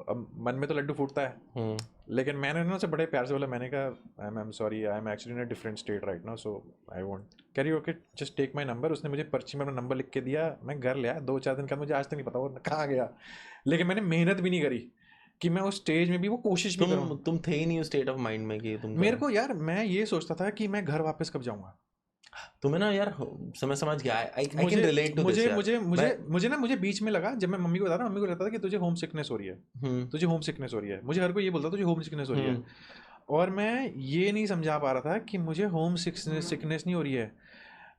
अब मन में तो लड्डू फूटता है, लेकिन मैंने ना उसे बड़े प्यार से बोला, मैंने कहा I am sorry, I am actually in a different state right now, so I won't, can you okay just take my number. उसने मुझे पर्ची में अपना नंबर लिख के दिया, मैं घर ले आया। 2-4 दिन का मुझे आज तक नहीं पता वो कहाँ गया, लेकिन मैंने मेहनत भी नहीं करी कि मैं उस स्टेज में भी वो कोशिश भी करूँ। तुम थे ही नहीं उस स्टेट ऑफ माइंड में कि तुम, मेरे को यार मैं ये सोचता था कि मैं घर वापस कब जाऊँगा। तुम्हें ना यार समझ गया, I can relate to this. मुझे बीच में लगा, जब मैं मम्मी को बताता, मम्मी को लगता था कि तुझे होम सिकनेस हो रही है, तुझे होम सिकनेस हो रही है। मुझे हर कोई ये बोलता तुझे होम सिकनेस हो रही है, और मैं ये नहीं समझा पा रहा था कि मुझे होम सिकनेस नहीं हो रही है,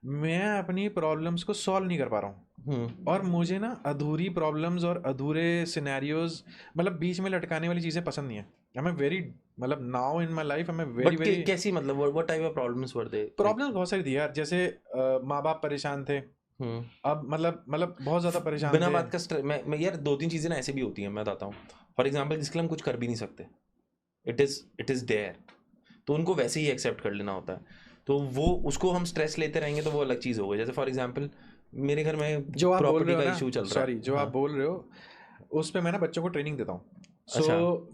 मैं अपनी प्रॉब्लम्स को सॉल्व नहीं कर पा रहा हूँ। और मुझे ना अधूरी प्रॉब्लम्स और अधूरे सिनेरियोज, मतलब बीच में लटकाने वाली चीज़ें पसंद नहीं है। I'm a very, मतलब now in my life I'm a very कैसी, मतलब what type of problems were they? Problems बहुत सारी थी यार, जैसे माँ बाप परेशान थे, अब मतलब बहुत ज़्यादा परेशान बिना थे। बात का मैं यार 2-3 चीज़ें ना ऐसे भी होती हैं, मैं बताता हूँ। फॉर एग्जाम्पल जिसके लिए हम कुछ कर भी नहीं सकते, इट इज़ देयर, तो उनको वैसे ही एक्सेप्ट कर लेना होता है। तो वो उसको हम स्ट्रेस लेते रहेंगे तो वो अलग चीज़ होगी। जैसे फॉर एग्जाम्पल मेरे घर में जो आप बोल रहे हो का ना, इशू चल रहा है, सॉरी जो आप बोल रहे हो उस पे मैं ना बच्चों को ट्रेनिंग देता हूँ।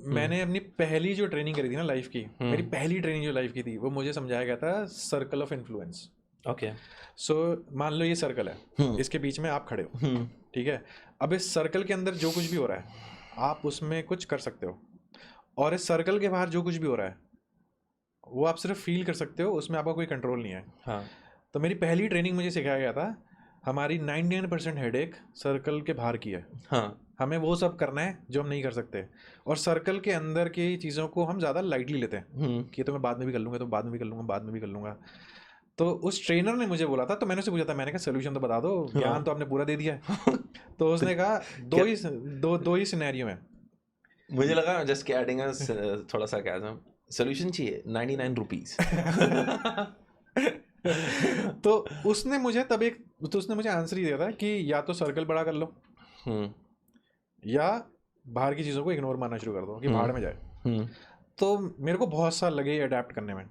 मैंने अपनी पहली जो ट्रेनिंग करी थी ना लाइफ की, मेरी पहली ट्रेनिंग जो लाइफ की थी, वो मुझे समझाया गया था सर्कल ऑफ इन्फ्लुएंस। ओके, सो मान लो ये सर्कल है, इसके बीच में आप खड़े हो, ठीक है। अब इस सर्कल के अंदर जो कुछ भी हो रहा है आप उसमें कुछ कर सकते हो, और इस सर्कल के बाहर जो कुछ भी हो रहा है वो आप सिर्फ फील कर सकते हो, उसमें आपका कोई कंट्रोल नहीं है। हाँ। तो मेरी पहली ट्रेनिंग मुझे सिखाया गया था, हमारी 99% हेडेक सर्कल के बाहर की है। हाँ, हमें वो सब करना है जो हम नहीं कर सकते, और सर्कल के अंदर की चीज़ों को हम ज़्यादा लाइटली लेते हैं कि तो मैं बाद में भी कर लूँगा, तो बाद में भी कर लूँगा, बाद में भी कर लूँगा। तो उस ट्रेनर ने मुझे बोला था, तो मैंने उससे पूछा था, मैंने कहा सोल्यूशन तो बता दो, ज्ञान तो आपने पूरा दे दिया है। तो उसने कहा दो ही सिनेरियो है। मुझे लगा जस्ट एडिंग थोड़ा सा क्या सोल्यूशन चाहिए 99 रुपीज। तो उसने मुझे आंसर ही दिया था कि या तो सर्कल बड़ा कर लो, या बाहर की चीज़ों को इग्नोर मारना शुरू कर दो कि बाहर में जाए। तो मेरे को बहुत साल लगे अडेप्ट करने में।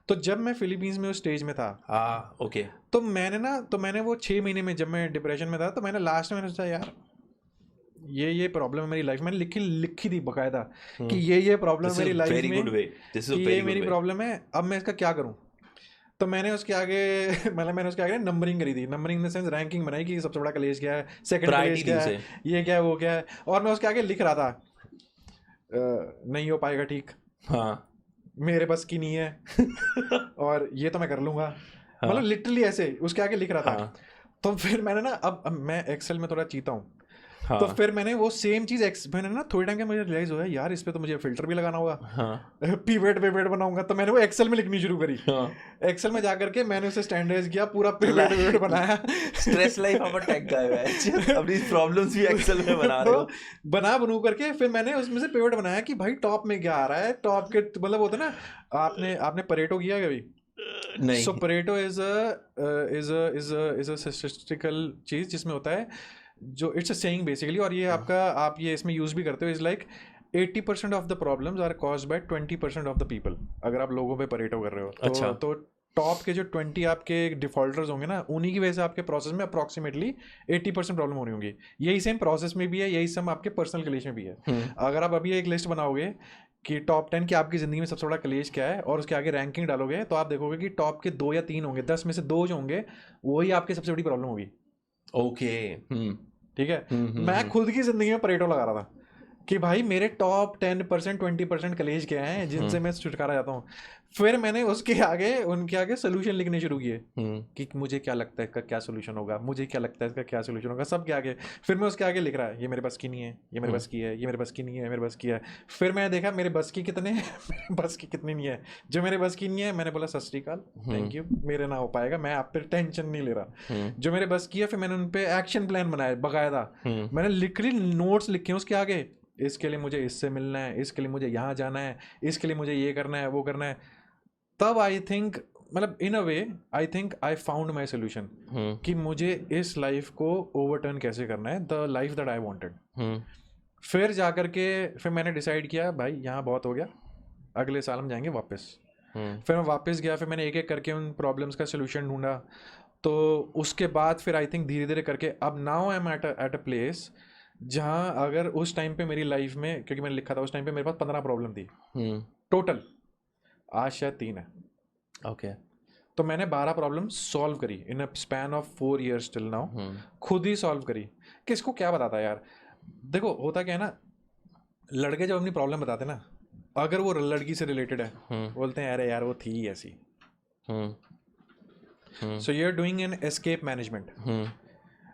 तो जब मैं फिलीपींस में उस स्टेज में था, ओके, तो मैंने वो 6 महीने में, जब मैं डिप्रेशन में था, तो मैंने लास्ट में सोचा यार ये प्रॉब्लम है मेरी लाइफ, मैंने लिखी थी बकायदा कि ये प्रॉब्लम है मेरी लाइफ में, कि ये मेरी प्रॉब्लम है, अब मैं इसका क्या करूं। तो मैंने उसके आगे नंबरिंग करी थी, numbering in the sense ranking बनाई कि सबसे बड़ा कॉलेज क्या है, सेकंड कॉलेज क्या है, ये क्या है, वो क्या है, और मैं उसके आगे लिख रहा था नहीं हो पाएगा ठीक, हाँ मेरे बस की नहीं है, और ये तो मैं कर लूंगा, मतलब हाँ लिटरली ऐसे उसके आगे लिख रहा था। हाँ तो फिर मैंने ना, अब मैं एक्सेल में थोड़ा चीता हूँ, तो हाँ फिर मैंने वो सेम चीज मैंने ना थोड़ी टाइम के मुझे रियलाइज हुआ यार इस पे तो मुझे फिल्टर भी लगाना होगा, हाँ पिवट पिवट बनाऊंगा, तो मैंने वो एक्सेल में लिखनी शुरू करी। हाँ। एक्सेल में जाकर के मैंने उसे स्टैंडर्डाइज किया, पूरा तो पिवट पिवट बनाया। स्ट्रेस लाइफ आप टेक गाय है, अपनी प्रॉब्लम्स भी एक्सेल में बना रहे तो हो। बनू करके फिर मैंने उसमें से पिवट बनाया कि भाई टॉप में क्या आ रहा है, टॉप के मतलब होता है ना, आपने आपने परेटो किया कभी? सो नहीं। परेटो इज अ स्टैटिस्टिकल चीज जिसमें होता है, जो इट्स अ सेइंग बेसिकली, और ये आपका आप ये इसमें यूज भी करते हो, is like 80% of the problems are caused by 20% of the people. अगर आप लोगों पे परेटो कर रहे हो अच्छा। तो टॉप के जो 20 आपके डिफॉल्टर्स होंगे ना, उन्हीं की वजह से आपके प्रोसेस में अप्रॉक्सीमेटली 80% प्रॉब्लम होनी होंगी। यही सेम प्रोसेस में भी है, यही सेम आपके पर्सनल क्लेश में भी है। अगर आप अभी एक लिस्ट बनाओगे कि टॉप 10 की आपकी ज़िंदगी में सबसे बड़ा क्लेश क्या है, और उसके आगे रैंकिंग डालोगे, तो आप देखोगे कि टॉप के 2 या 3 होंगे, 10 में से 2 जो होंगे वही आपकी सबसे बड़ी प्रॉब्लम होगी। ओके। ठीक है, मैं खुद की ज़िंदगी में परेटो लगा रहा था कि भाई मेरे टॉप 10% 20% कलेज क्या हैं जिनसे मैं छुटकारा जाता हूँ। फिर मैंने उसके आगे उनके आगे सोल्यूशन लिखने शुरू किए कि मुझे क्या लगता है इसका क्या सोल्यूशन होगा, मुझे क्या लगता है इसका क्या सोल्यूशन होगा, सबके आगे। फिर मैं उसके आगे लिख रहा है ये मेरे बस की नहीं है, ये मेरे बस की है, ये मेरे बस की नहीं है, मेरे बस की है। फिर मैंने देखा मेरे बस की कितने हैं, मेरे बस की कितनी नहीं है। जो मेरे बस की नहीं है मैंने बोला सत श्री अकाल, थैंक यू, मेरे ना हो पाएगा, मैं आप पर टेंशन नहीं ले रहा। जो मेरे बस की है फिर मैंने उन पर एक्शन प्लान बनाया बाकायदा, मैंने लिटरली नोट्स लिखे उसके आगे, इसके लिए मुझे इससे मिलना है, इसके लिए मुझे यहाँ जाना है, इसके लिए मुझे ये करना है, वो करना है। तब आई थिंक, मतलब in a way I think I found my solution कि मुझे इस लाइफ को ओवरटर्न कैसे करना है, the life that I wanted. फिर जाकर के फिर मैंने डिसाइड किया भाई यहाँ बहुत हो गया, अगले साल हम जाएंगे वापस। फिर मैं वापस गया, फिर मैंने एक एक करके उन प्रॉब्लम्स का सोल्यूशन ढूंढा। तो उसके बाद फिर आई थिंक धीरे धीरे करके अब now I am at a place जहाँ अगर उस टाइम पे मेरी लाइफ में, क्योंकि मैंने लिखा था उस टाइम पे मेरे पास 15 प्रॉब्लम थी टोटल, आज शायद 3 है। ओके। तो मैंने 12 प्रॉब्लम सॉल्व करी in a span of 4 years till now, खुद ही सॉल्व करी। किसको क्या बताता है यार, देखो होता क्या है ना, लड़के जब अपनी प्रॉब्लम बताते ना, अगर वो लड़की से रिलेटेड है बोलते हैं अरे यार वो थी ऐसी। So you are doing an escape management.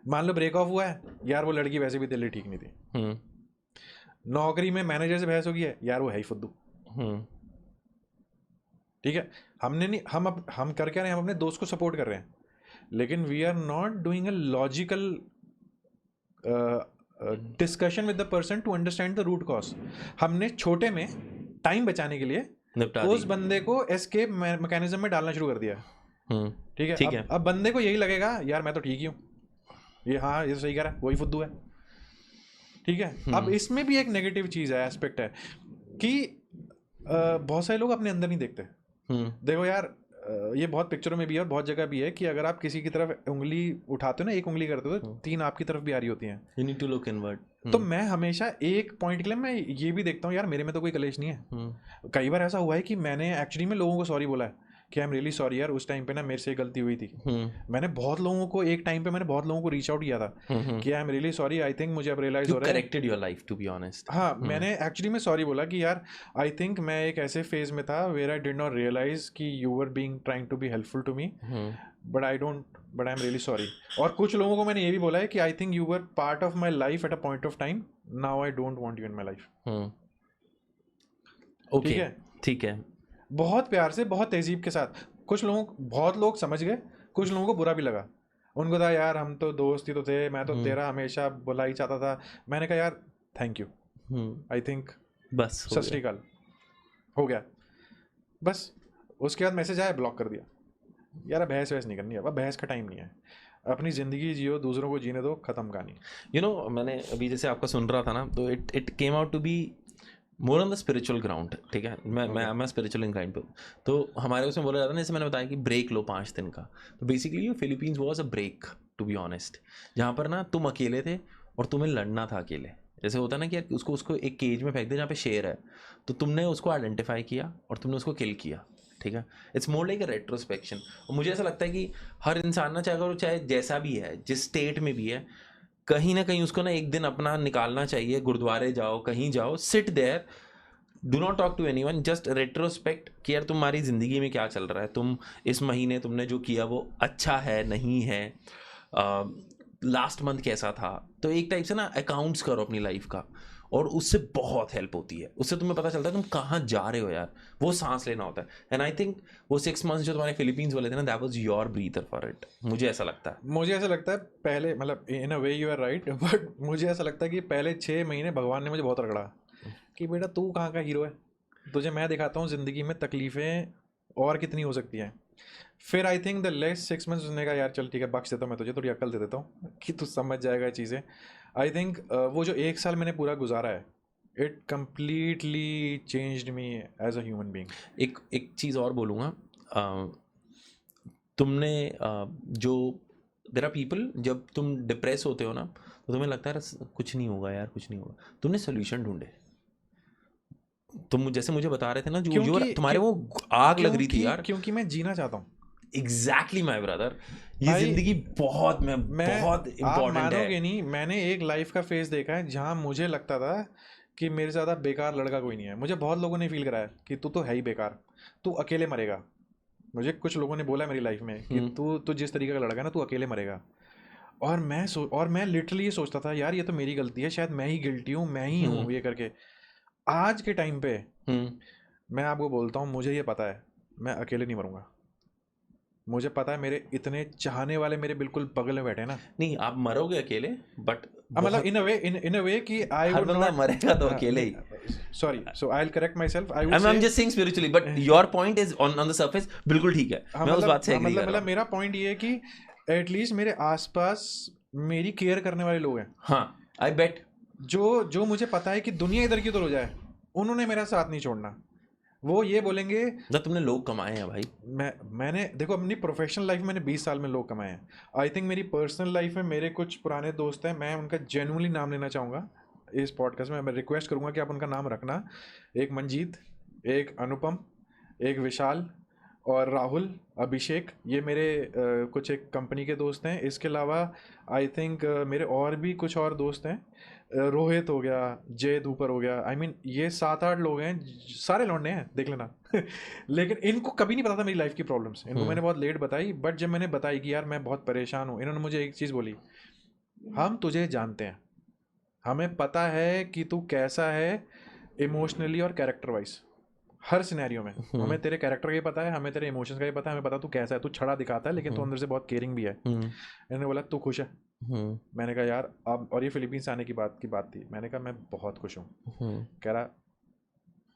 मान लो ब्रेक ऑफ हुआ है, यार वो लड़की वैसे भी दिल्ली ठीक नहीं थी। नौकरी में मैनेजर से बहस हो गई है, यार वो है ही फुद्दू। ठीक है, हमने नहीं, हम कर क्या रहे हैं, हम अपने दोस्त को सपोर्ट कर रहे हैं, लेकिन we are not doing a logical discussion with the person to understand the root cause. हमने छोटे में टाइम बचाने के लिए उस बंदे को एस्केप मैकेनिज्म में डालना शुरू कर दिया। ठीक है, अब बंदे को यही लगेगा यार मैं तो ठीक ही हूँ, ये हाँ ये सही कह रहा है, वही फुद्दू है। ठीक है, अब इसमें भी एक नेगेटिव चीज है, एस्पेक्ट है कि बहुत सारे लोग अपने अंदर नहीं देखते। देखो यार, ये बहुत पिक्चरों में भी है और बहुत जगह भी है कि अगर आप किसी की तरफ उंगली उठाते हो ना, एक उंगली करते हो तो 3 आपकी तरफ भी आ रही होती हैं। You need to look inward. तो मैं हमेशा एक पॉइंट के लिए मैं ये भी देखता हूँ यार मेरे में तो कोई कलेश नहीं है। कई बार ऐसा हुआ है कि मैंने एक्चुअली में लोगों को सॉरी बोला है कि आई एम रियली सॉरी यार, उस टाइम पे ना मेरे से गलती हुई थी। मैंने बहुत लोगों को एक टाइम पे मैंने बहुत लोगों को रीच आउट किया था कि I am really sorry, I think मुझे अब रियलाइज हो रहा है। Corrected your life to be honest. हाँ, मैंने एक्चुअली में सॉरी बोला कि यार आई थिंक मैं एक ऐसे फेज में था where I did not realise कि you were being trying to be helpful to me, but I am really sorry. और कुछ लोगों को मैंने ये भी बोला है कि I think you were part of my life at a point of time, now I don't want you in my life. Okay, ठीक है, बहुत प्यार से, बहुत तहजीब के साथ। बहुत लोग समझ गए, कुछ लोगों को बुरा भी लगा। उनको था यार हम तो दोस्त ही तो थे, मैं तो तेरा हमेशा बुला ही चाहता था। मैंने कहा यार थैंक यू, आई थिंक बस सत श्री अकाल हो गया बस। उसके बाद मैसेज आया, ब्लॉक कर दिया। यार अब बहस वहस नहीं करनी, अब बहस का टाइम नहीं है, अपनी ज़िंदगी जियो, दूसरों को जीने दो, ख़त्म कहानी। यू नो, मैंने अभी जैसे आपका सुन रहा था ना, तो it came out to be more on the spiritual ground. ठीक है, मैं स्पिरिचुअल इंक्लाइंड पे हूँ। तो हमारे उसमें बोला जाता है ना, जैसे मैंने बताया कि ब्रेक लो 5 दिन का, तो basically Philippines was a break to be honest, जहाँ पर ना तुम अकेले थे और तुम्हें लड़ना था अकेले। जैसे होता है ना कि यार उसको एक केज में फेंक दे जहाँ पे शेर है, तो तुमने उसको आइडेंटिफाई किया और तुमने उसको किल किया। ठीक है, it's more like a retrospection. और मुझे ऐसा लगता है कि हर इंसान ना, चाहे जैसा भी है, जिस स्टेट में भी है, कहीं ना कहीं उसको ना एक दिन अपना निकालना चाहिए, गुरुद्वारे जाओ, कहीं जाओ, sit there, do not talk to anyone, just retrospect कि यार तुम्हारी ज़िंदगी में क्या चल रहा है, तुम इस महीने तुमने जो किया वो अच्छा है नहीं है, लास्ट मंथ कैसा था। तो एक टाइप से ना अकाउंट्स करो अपनी लाइफ का, और उससे बहुत हेल्प होती है, उससे तुम्हें पता चलता है तुम कहाँ जा रहे हो यार, वो सांस लेना होता है। एंड आई थिंक वो 6 मंथ्स जो तुम्हारे फिलीपींस वाले थे ना, that was your breather for it, मुझे ऐसा लगता है। मुझे ऐसा लगता है पहले, मतलब in a way you are right, but मुझे ऐसा लगता है कि पहले 6 महीने भगवान ने मुझे बहुत रगड़ा कि बेटा तू कहाँ का हीरो है, तुझे मैं दिखाता हूँ ज़िंदगी में तकलीफ़ें और कितनी हो सकती हैं। फिर I think the less 6 months उसने कहा यार चल ठीक है, बख्श देता हूँ मैं तुझे, थोड़ी अक्ल दे देता हूँ कि तू समझ जाएगा ये चीज़ें। आई थिंक वो जो 1 साल मैंने पूरा गुजारा है, it completely changed me as a human being. एक चीज़ और बोलूँगा, तुमने जो देयर आर पीपल, जब तुम डिप्रेस होते हो ना तो तुम्हें लगता है यार कुछ नहीं होगा यार, कुछ नहीं होगा, तुमने सोल्यूशन ढूंढे। तुम जैसे मुझे बता रहे थे ना, जो तुम्हारे वो आग लग रही थी यार, क्योंकि मैं जीना चाहता हूँ। एग्जैक्टली माय ब्रदर, ये भाई जिंदगी बहुत बहुत आप इम्पोर्टेंट है। मानोगे नहीं, मैंने एक लाइफ का फेज देखा है जहाँ मुझे लगता था कि मेरे से ज़्यादा बेकार लड़का कोई नहीं है। मुझे बहुत लोगों ने फील कराया कि तू तो है ही बेकार, तू अकेले मरेगा। मुझे कुछ लोगों ने बोला मेरी लाइफ में कि तू तू जिस तरीके का लड़का है ना, तू अकेले मरेगा। और मैं लिटरली ये सोचता था यार ये तो मेरी गलती है, शायद मैं ही गिल्टी हूँ, मैं ही हूँ ये करके। आज के टाइम पे मैं आपको बोलता हूँ, मुझे ये पता है मैं अकेले नहीं मरूंगा। मुझे पता है मेरे इतने चाहने वाले मेरे बिल्कुल बगल में बैठे हैं ना। नहीं, आप मरोगे अकेले, बट मतलब इन अ वे कि आई हर वुड बंदा नॉट, मरेगा तो अकेले ही। Sorry, so I will correct myself, I would I'm say just saying spiritually, but your point is on the surface बिल्कुल ठीक है, हाँ, मैं उस बात से मतलब एग्री कर रहा हूँ। मेरा पॉइंट ये है कि एटलीस्ट मेरे आसपास मेरी केयर करने वाले लोग हैं। हाँ, आई बेट। जो मुझे पता है कि दुनिया इधर की उधर हो जाए, उन्होंने मेरा साथ नहीं छोड़ना। वो ये बोलेंगे जब तुमने लोग कमाए हैं भाई, मैंने देखो अपनी प्रोफेशनल लाइफ में मैंने 20 साल में लोग कमाए हैं। आई थिंक मेरी पर्सनल लाइफ में मेरे कुछ पुराने दोस्त हैं, मैं उनका जेन्युइनली नाम लेना चाहूँगा इस पॉडकास्ट में। मैं रिक्वेस्ट करूँगा कि आप उनका नाम रखना। एक मंजीत, एक अनुपम, एक विशाल और राहुल, अभिषेक, ये मेरे कुछ एक कंपनी के दोस्त हैं। इसके अलावा आई थिंक मेरे और भी कुछ और दोस्त हैं। रोहित हो गया, जय धूपर हो गया, आई मीन ये 7-8 लोग हैं, सारे लौंडे हैं देख लेना। लेकिन इनको कभी नहीं पता था मेरी लाइफ की प्रॉब्लम्स, इनको मैंने बहुत लेट बताई। बट जब मैंने बताई कि यार मैं बहुत परेशान हूँ, इन्होंने मुझे एक चीज़ बोली, हम तुझे जानते हैं, हमें पता है कि तू कैसा है इमोशनली और कैरेक्टर वाइज, हर सिनेरियो में। हमें तेरे कैरेक्टर का ही पता है, हमें तेरे इमोशंस का ही पता है, हमें पता तू कैसा है, तू छड़ा दिखाता है लेकिन तू अंदर से बहुत केयरिंग भी है। इन्होंने बोला तू खुश है? मैंने कहा यार अब, और ये फिलीपींस आने की बात थी, मैंने कहा मैं बहुत खुश हूँ। कह रहा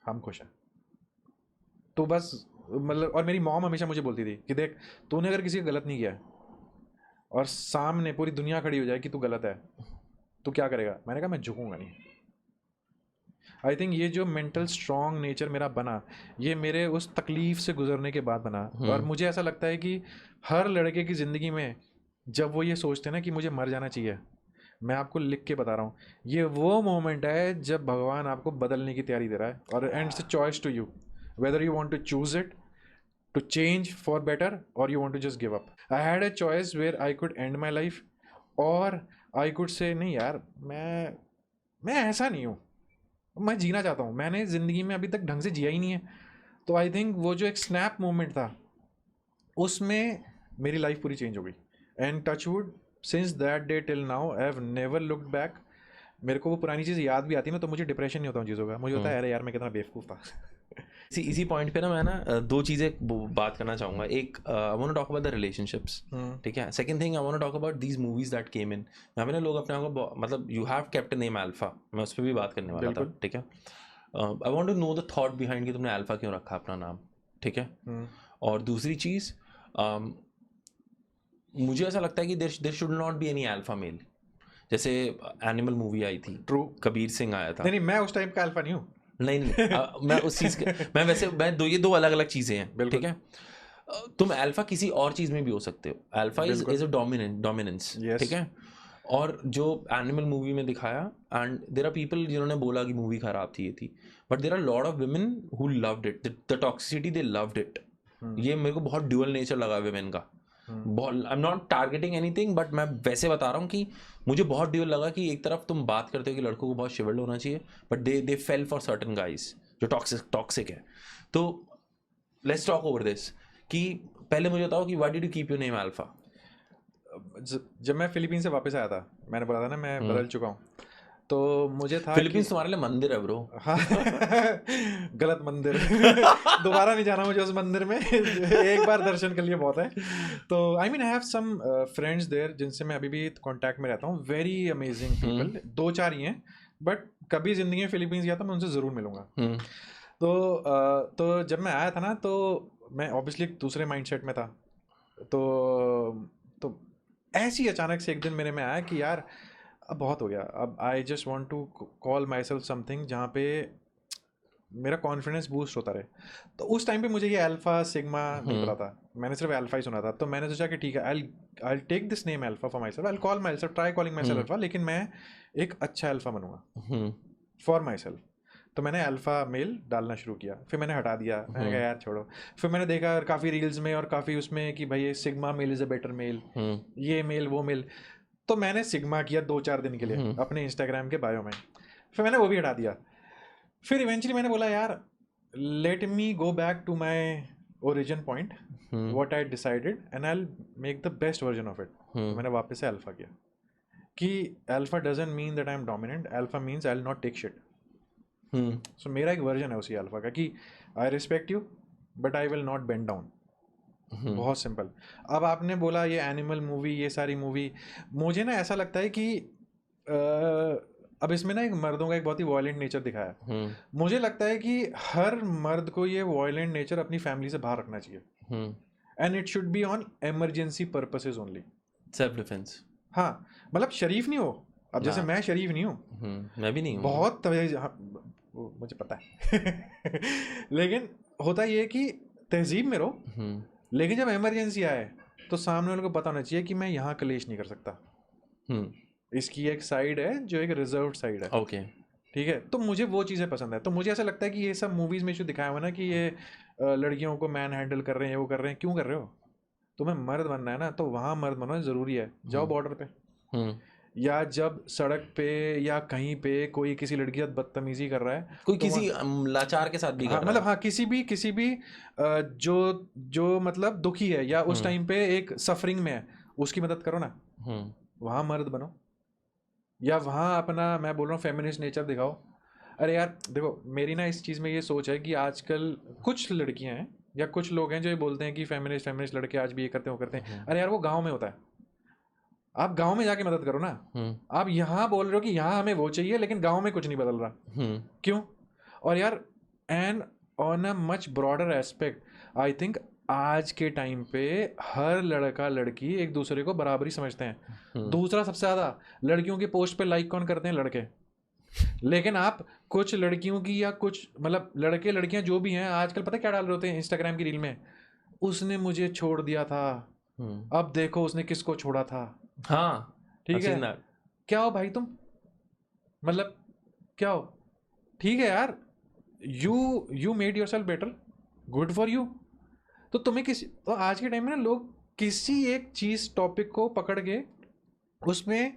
हम खुश हैं, तो बस मतलब। और मेरी मॉम हमेशा मुझे बोलती थी कि देख, तूने अगर किसी का गलत नहीं किया है और सामने पूरी दुनिया खड़ी हो जाए कि तू गलत है, तो क्या करेगा? मैंने कहा मैं झुकूंगा नहीं। आई थिंक ये जो मेंटल स्ट्रॉन्ग नेचर मेरा बना, ये मेरे उस तकलीफ से गुजरने के बाद बना। और मुझे ऐसा लगता है कि हर लड़के की ज़िंदगी में जब वो ये सोचते हैं ना कि मुझे मर जाना चाहिए, मैं आपको लिख के बता रहा हूँ, ये वो मोमेंट है जब भगवान आपको बदलने की तैयारी दे रहा है। और and it's a choice to you, whether you want to choose it to change for better or you want to just give up. I had a choice where I could end my life or I could say नहीं यार, मैं ऐसा नहीं हूँ, मैं जीना चाहता हूँ, मैंने ज़िंदगी में अभी तक ढंग से जिया ही नहीं है। तो आई थिंक वो जो एक स्नैप मोमेंट था, उसमें मेरी लाइफ पूरी चेंज हो गई। And touchwood since that day till now I have never looked back. मेरे को वो पुरानी चीज़ याद भी आती है ना, तो मुझे डिप्रेशन नहीं होता उन चीज़ों का, मुझे होता है अरे यार मैं कितना बेवकूफ़ था। इसी पॉइंट पे ना मैं ना दो चीज़ें बात करना चाहूँगा। एक, I want to talk about the relationships, ठीक है। Second thing, I want to talk about these movies that came in. यहाँ पे ना लोग अपने आप को, मतलब you have kept a name alpha, मैं उस पर भी बात करने वाला था, ठीक है। I want to know the thought behind कि तुमने अल्फा क्यों रखा अपना नाम, ठीक है। और दूसरी चीज़, मुझे ऐसा लगता है कि there should not be any alpha male. जैसे एनिमल मूवी आई थी, ट्रू, कबीर सिंह आया था। नहीं मैं उस टाइप का अल्फा नहीं हूँ। नहीं मैं उस चीज़ के, मैं वैसे ये दो अलग अलग चीज़ें हैं, ठीक है। तुम अल्फा किसी और चीज़ में भी हो सकते हो, अल्फा इज अ डोमिनेंस, ठीक है। और जो एनिमल मूवी में दिखाया, एंड देयर आर पीपल जिन्होंने बोला कि मूवी खराब थी, ये थी, but there are lot of women who loved it, the toxicity they loved it. ये मेरे को बहुत ड्यूअल नेचर लगा वुमेन का, I am not targeting anything, but मैं वैसे बता रहा हूँ कि मुझे बहुत ड्यूल लगा कि एक तरफ तुम बात करते हो कि लड़कों को बहुत शिवर्ड होना चाहिए, but they fail for certain guys जो टॉक्सिक है. तो लेट्स टॉक ओवर दिस कि पहले मुझे बताओ कि why did you keep your name alpha? जब मैं फिलीपीन से वापस आया था, मैंने बोला था ना मैं बदल चुका हूँ, तो मुझे था फिलीपींस तुम्हारे लिए मंदिर है ब्रो. हाँ गलत मंदिर दोबारा नहीं जाना मुझे उस मंदिर में एक बार दर्शन कर लिए बहुत है. तो I mean I have some friends there जिनसे मैं अभी भी कांटेक्ट में रहता हूँ, वेरी अमेजिंग पीपल, 2-4 ही हैं, बट कभी जिंदगी में फिलीपींस गया तो मैं उनसे ज़रूर मिलूंगा. तो जब मैं आया था ना, तो मैं ऑब्वियसली दूसरे माइंडसेट में था. तो ऐसे ही अचानक से एक दिन मेरे में आया कि यार अब बहुत हो गया, अब I just want to call myself something जहाँ पे मेरा कॉन्फिडेंस बूस्ट होता रहे. तो उस टाइम पे मुझे ये अल्फा सिग्मा नहीं पता था, मैंने सिर्फ अल्फा ही सुना था. तो मैंने सोचा कि ठीक है, I take this name alpha for myself, I call myself, try calling myself alpha, लेकिन मैं एक अच्छा अल्फा बनूंगा फॉर माई सेल्फ. तो मैंने अल्फा मेल डालना शुरू किया, फिर मैंने हटा दिया, मैंने कहा यार छोड़ो. फिर मैंने देखा काफ़ी रील्स में और काफ़ी उसमें कि भाई ये sigma male is a better male, ये मेल वो मेल. तो मैंने सिग्मा किया 2-4 दिन के लिए अपने इंस्टाग्राम के बायो में, फिर मैंने वो भी हटा दिया. फिर इवेंचुअली मैंने बोला यार let me go back to my origin point, what I decided, and I will make the best version of it. मैंने वापस से अल्फा किया कि alpha doesn't mean that I am dominant, alpha means I will not take shit. So मेरा एक version है उसी alpha का कि I respect you but I will not bend down. बहुत सिंपल. अब आपने बोला ये एनिमल मूवी, ये सारी मूवी, मुझे ना ऐसा लगता है कि अब इसमें ना एक मर्दों का एक बहुत ही वायलेंट नेचर दिखाया है. मुझे लगता है कि हर मर्द को ये वायलेंट नेचर अपनी फैमिली से बाहर रखना चाहिए, and it should be on emergency purposes only, self defence. हाँ मतलब शरीफ नहीं हो. अब जैसे मैं शरीफ नहीं हूँ, मैं भी नहीं हूँ बहुत मुझे पता है लेकिन होता ये कि तहजीब में रहो, लेकिन जब इमरजेंसी आए तो सामने वाले को पता होना चाहिए कि मैं यहाँ कलेश नहीं कर सकता. इसकी एक साइड है जो एक रिजर्व्ड साइड है. ओके ठीक है. तो मुझे वो चीज़ें पसंद है. तो मुझे ऐसा लगता है कि ये सब मूवीज़ में जो दिखाया हुआ ना कि ये लड़कियों को मैन हैंडल कर रहे हैं, वो कर रहे हैं, क्यों कर रहे हो? तुम्हें मर्द बनना है ना, तो वहाँ मर्द बनो, ज़रूरी है. जाओ बॉर्डर पे, या जब सड़क पे या कहीं पे कोई किसी लड़की से बदतमीजी कर रहा है, कोई तो किसी लाचार के साथ भी कर रहा है, मतलब हाँ किसी भी जो मतलब दुखी है या उस टाइम पे एक सफरिंग में है, उसकी मदद करो ना. वहाँ मर्द बनो, या वहाँ अपना, मैं बोल रहा हूँ फेमिनिस्ट नेचर दिखाओ. अरे यार देखो, मेरी ना इस चीज़ में ये सोच है कि आजकल कुछ लड़कियाँ हैं या कुछ लोग हैं जो ये बोलते हैं कि फेमिनिस्ट लड़के आज भी ये करते हैं वो करते हैं. अरे यार वो गाँव में होता है, आप गांव में जाके मदद करो ना. आप यहाँ बोल रहे हो कि यहाँ हमें वो चाहिए, लेकिन गांव में कुछ नहीं बदल रहा, क्यों? और यार and on a much broader aspect, I think आज के टाइम पे हर लड़का लड़की एक दूसरे को बराबरी समझते हैं. दूसरा सबसे ज़्यादा लड़कियों की पोस्ट पे लाइक कौन करते हैं? लड़के. लेकिन आप कुछ लड़कियों की या कुछ मतलब लड़के लड़कियां जो भी हैं आजकल पता क्या डाल रहे होते हैं इंस्टाग्राम की रील में? उसने मुझे छोड़ दिया था, अब देखो उसने किसको छोड़ा था. हाँ ठीक है. क्या हो भाई तुम, मतलब क्या हो? ठीक है यार, you made yourself better, good for you. तो तुम्हें तो आज के टाइम में ना लोग किसी एक चीज टॉपिक को पकड़ के उसमें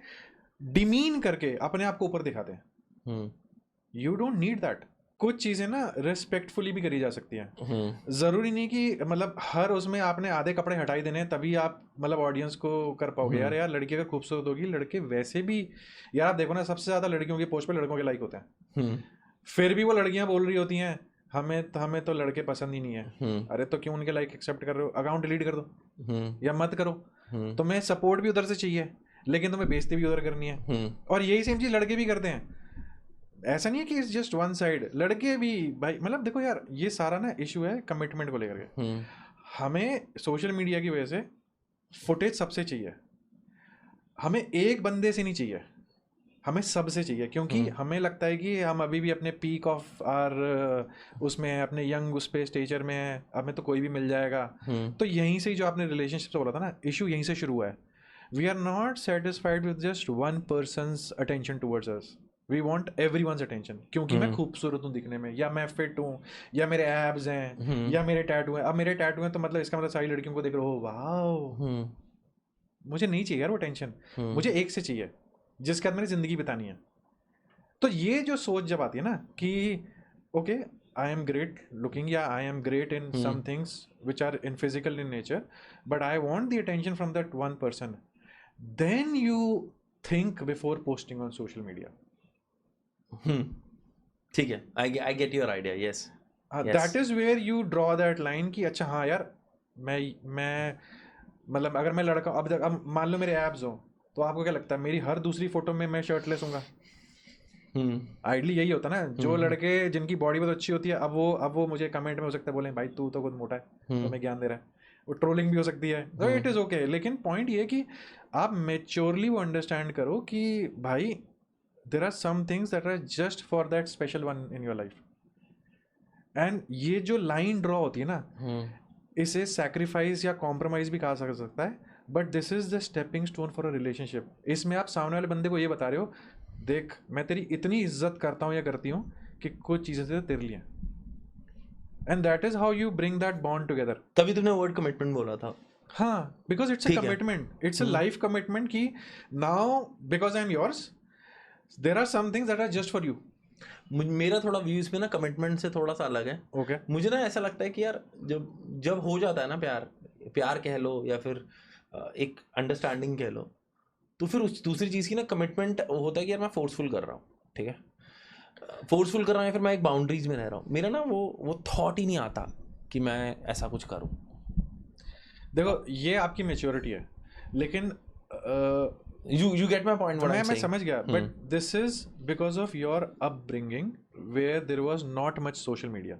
डिमीन करके अपने आप को ऊपर दिखाते हैं. You don't need that. कुछ चीजें ना रिस्पेक्टफुली भी करी जा सकती हैं. जरूरी नहीं कि मतलब हर उसमें आपने आधे कपड़े हटाई देने तभी आप मतलब ऑडियंस को कर पाओगे. यार लड़की अगर खूबसूरत होगी, लड़के वैसे भी यार आप देखो ना, सबसे ज्यादा लड़कियों की पोस्ट पे लड़कों के लाइक होते हैं. फिर भी वो लड़कियां बोल रही होती हैं हमें तो लड़के पसंद ही नहीं है. अरे तो क्यों उनके लाइक एक्सेप्ट कर रहे हो? अकाउंट डिलीट कर दो या मत करो. तुम्हें सपोर्ट भी उधर से चाहिए, लेकिन तुम्हें बेइज्जती भी उधर करनी है. और यही सेम चीज लड़के भी करते हैं. ऐसा नहीं है कि इट्स जस्ट वन साइड. लड़के भी भाई मतलब देखो यार, ये सारा ना इशू है कमिटमेंट को लेकर के. हमें सोशल मीडिया की वजह से फुटेज सबसे चाहिए, हमें एक बंदे से नहीं चाहिए, हमें सबसे चाहिए. क्योंकि हमें लगता है कि हम अभी भी अपने पीक ऑफ आर उसमें अपने यंग उस पे स्टेचर में है, हमें तो कोई भी मिल जाएगा. तो यहीं से जो आपने रिलेशनशिप से बोला था ना, इशू यहीं से शुरू हुआ है. We are not satisfied with just one person's attention towards us, we want every one's attention, क्योंकि मैं खूबसूरत हूँ दिखने में, या मैं फिट हूँ, या मेरे एब्स हैं, या मेरे टैटू हैं। अब मेरे टैटू हैं तो मतलब इसका मतलब सारी लड़कियों को देख रहे हो, वाह। मुझे नहीं चाहिए यार वो टेंशन, मुझे एक से चाहिए जिसके साथ मेरी जिंदगी बितानी है। तो ये जो सोच जब आती है ना कि okay I am great looking, या I am great in some things which are in physical in nature, but I want the attention from that one person, then you think before posting on social media. ठीक है, I get your idea, yes. That is where you draw that line कि अच्छा हाँ यार, मैं मतलब अगर मैं लड़का, अब मान लो मेरे एब्स हो, तो आपको क्या लगता है मेरी हर दूसरी फोटो में मैं शर्टलेस हूँगा? आइडली यही होता ना, जो लड़के जिनकी बॉडी बहुत अच्छी होती है, अब वो मुझे कमेंट में हो सकता है बोले भाई तू तो खुद मोटा है, तो मैं ज्ञान दे रहा है, वो ट्रोलिंग भी हो सकती है, तो इट इज ओके। लेकिन पॉइंट ये कि आप मेच्योरली वो अंडरस्टैंड करो कि भाई there are some things that are just for that special one in your life, and ये जो लाइन ड्रॉ होती है ना, इसे सैक्रिफाइस या कॉम्प्रोमाइज भी कहा जा सकता है, but this is the stepping stone for a relationship. इसमें आप सामने वाले बंदे को ये बता रहे हो, देख मैं तेरी इतनी इज्जत करता हूँ या करती हूँ कि कुछ चीजें तो तेरे लिए, and that is how you bring that bond together. तभी तुमने वर्ड कमिटमेंट बोला था। हाँ, because it's a commitment, it's a life commitment कि now because I am yours, there are some things that are just for you. मेरा थोड़ा view इसमें ना कमिटमेंट से थोड़ा सा अलग है। ओके, मुझे ना ऐसा लगता है कि यार जब हो जाता है ना प्यार कह लो या फिर एक अंडरस्टैंडिंग कह लो, तो फिर उस दूसरी चीज़ की ना कमिटमेंट होता है कि यार मैं फोर्सफुल कर रहा हूँ, ठीक है, फोर्सफुल कर रहा हूँ या फिर मैं एक बाउंड्रीज में रह रहा हूँ। मेरा ना वो थॉट ही नहीं आता कि मैं ऐसा कुछ करूँ। देखो ये आपकी मेच्योरिटी है, लेकिन you get my point, what I'm मैं saying? समझ गया, but this is because of your upbringing where there was not much social media.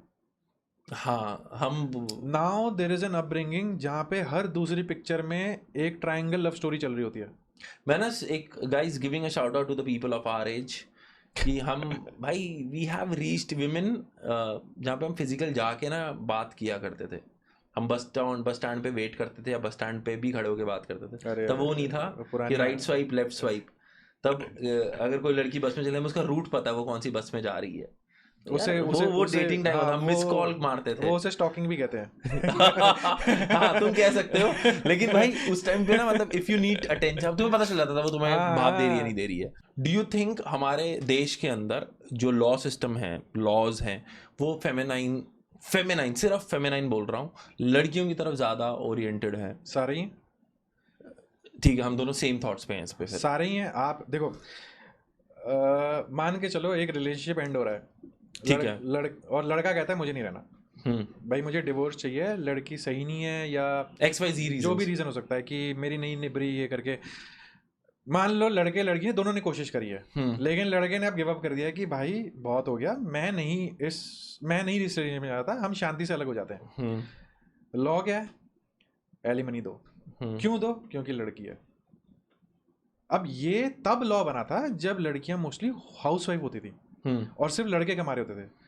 हाँ, हम now there is an upbringing जहाँ पे हर दूसरी पिक्चर में एक ट्रायंगल लव स्टोरी चल रही होती है। मैं ना एक guys giving a shout out to the people of our age कि हम भाई वी हैव रीच्ड विमेन जहाँ पे हम फिजिकल जाके ना बात किया करते थे। हम बस स्टैंड पे वेट करते थे या बस स्टैंड पे भी खड़े होके बात करते थे। तब वो नहीं था कि राइट स्वाइप लेफ्ट स्वाइप। तब अगर कोई लड़की बस में चले, हमें उसका रूट पता है, वो कौन सी बस में जा रही है। वो डेटिंग टाइम होता, हम मिस कॉल मारते थे, वो उसे स्टॉकिंग भी कहते हैं। हाँ तुम कह सकते हो, लेकिन भाई उस टाइम पे ना मतलब इफ यू नीड अटेंशन, अब तुम्हें पता चल जाता था वो तुम्हें भाव दे रही है नहीं दे रही है। डू यू थिंक हमारे देश के अंदर जो लॉ सिस्टम है, लॉज हैं, वो फेमिनाइन सिर्फ फेमिनाइन बोल रहा हूँ, लड़कियों की तरफ ज्यादा ओरिएंटेड है? सारे ही, ठीक है, हम दोनों सेम थॉट्स पे हैं इस पे। सारे ही हैं। आप देखो मान के चलो एक रिलेशनशिप एंड हो रहा है, ठीक है, और लड़का कहता है मुझे नहीं रहना, भाई मुझे डिवोर्स चाहिए, लड़की सही नहीं है या XYZ रीजन, जो भी रीजन हो सकता है कि मेरी नहीं निभरी ये करके। मान लो लड़के लड़की दोनों ने कोशिश करी है, लेकिन लड़के ने अब गिव अप कर दिया कि भाई बहुत हो गया, मैं नहीं इस रिलेशनशिप में जाता, हम शांति से अलग हो जाते हैं। लॉ क्या है? एलिमनी दो। क्यों दो? क्योंकि लड़की है। अब ये तब लॉ बना था जब लड़कियां मोस्टली हाउसवाइफ होती थी और सिर्फ लड़के कमा रहे होते थे।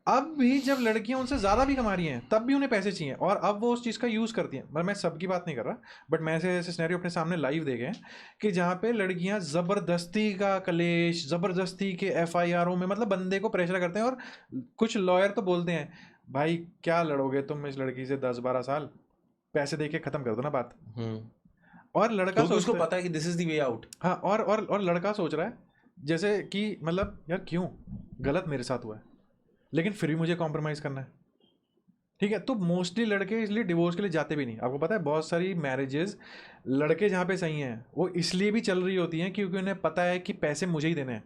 अब भी जब लड़कियां उनसे ज्यादा भी कमा रही हैं तब भी उन्हें पैसे चाहिए, और अब वो उस चीज का यूज करती हैं। मतलब मैं सबकी बात नहीं कर रहा, बट मैं ऐसे सिनेरियो अपने सामने लाइव देखे हैं कि जहाँ पे लड़कियां जबरदस्ती का कलेश, जबरदस्ती के FIRओं में मतलब बंदे को प्रेशर करते हैं, और कुछ लॉयर तो बोलते हैं भाई क्या लड़ोगे तुम इस लड़की से 10-12 साल, पैसे दे के खत्म कर दो ना बात। और लड़का उसको पता है कि this is the way out. हाँ, और लड़का सोच रहा है जैसे कि मतलब यार क्यों, गलत मेरे साथ हुआ है लेकिन फिर भी मुझे कॉम्प्रोमाइज़ करना है, ठीक है। तो मोस्टली लड़के इसलिए डिवोर्स के लिए जाते भी नहीं। आपको पता है बहुत सारी मैरिजेस लड़के जहाँ पे सही हैं वो इसलिए भी चल रही होती हैं क्योंकि उन्हें पता है कि पैसे मुझे ही देने हैं,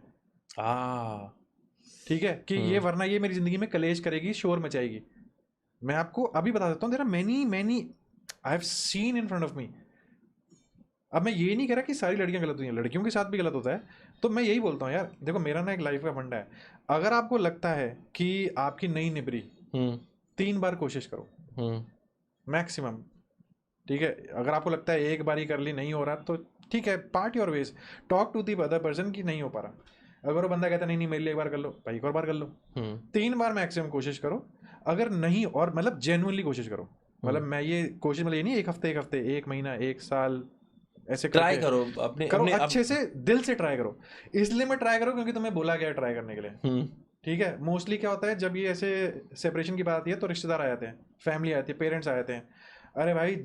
ठीक है, कि ये वरना ये मेरी ज़िंदगी में कलेश करेगी, शोर मचाएगी। मैं आपको अभी बता देता हूँ, there are many I have seen in front of me. अब मैं ये नहीं कह रहा कि सारी लड़कियां गलत हुई हैं, लड़कियों के साथ भी गलत होता है। तो मैं यही बोलता हूँ यार देखो, मेरा ना एक लाइफ का फंडा है, अगर आपको लगता है कि आपकी नहीं निभरी 3 बार कोशिश करो मैक्सिमम, ठीक है। अगर आपको लगता है एक बार ही कर ली नहीं हो रहा तो ठीक है, part your ways, talk to the other person कि नहीं हो पा रहा। अगर वो बंदा कहता नहीं मेरे लिए एक बार कर लो, भाई एक और बार कर लो। 3 बार मैक्सिमम कोशिश करो, अगर नहीं, और मतलब जेन्युइनली कोशिश करो। मतलब मैं ये कोशिश मतलब ये नहीं एक हफ्ते 1 महीना 1 साल ऐसे ट्राई करके करो अपने करो, अपने अच्छे से दिल से ट्राई करो। इसलिए मैं ट्राई करो क्योंकि तुम्हें बोला गया है ट्राई करने के लिए, ठीक है। मोस्टली क्या होता है जब ये ऐसे सेपरेशन की बात आती है तो रिश्तेदार आ जाते हैं, फैमिली आती है, पेरेंट्स आ जाते हैं। अरे भाई,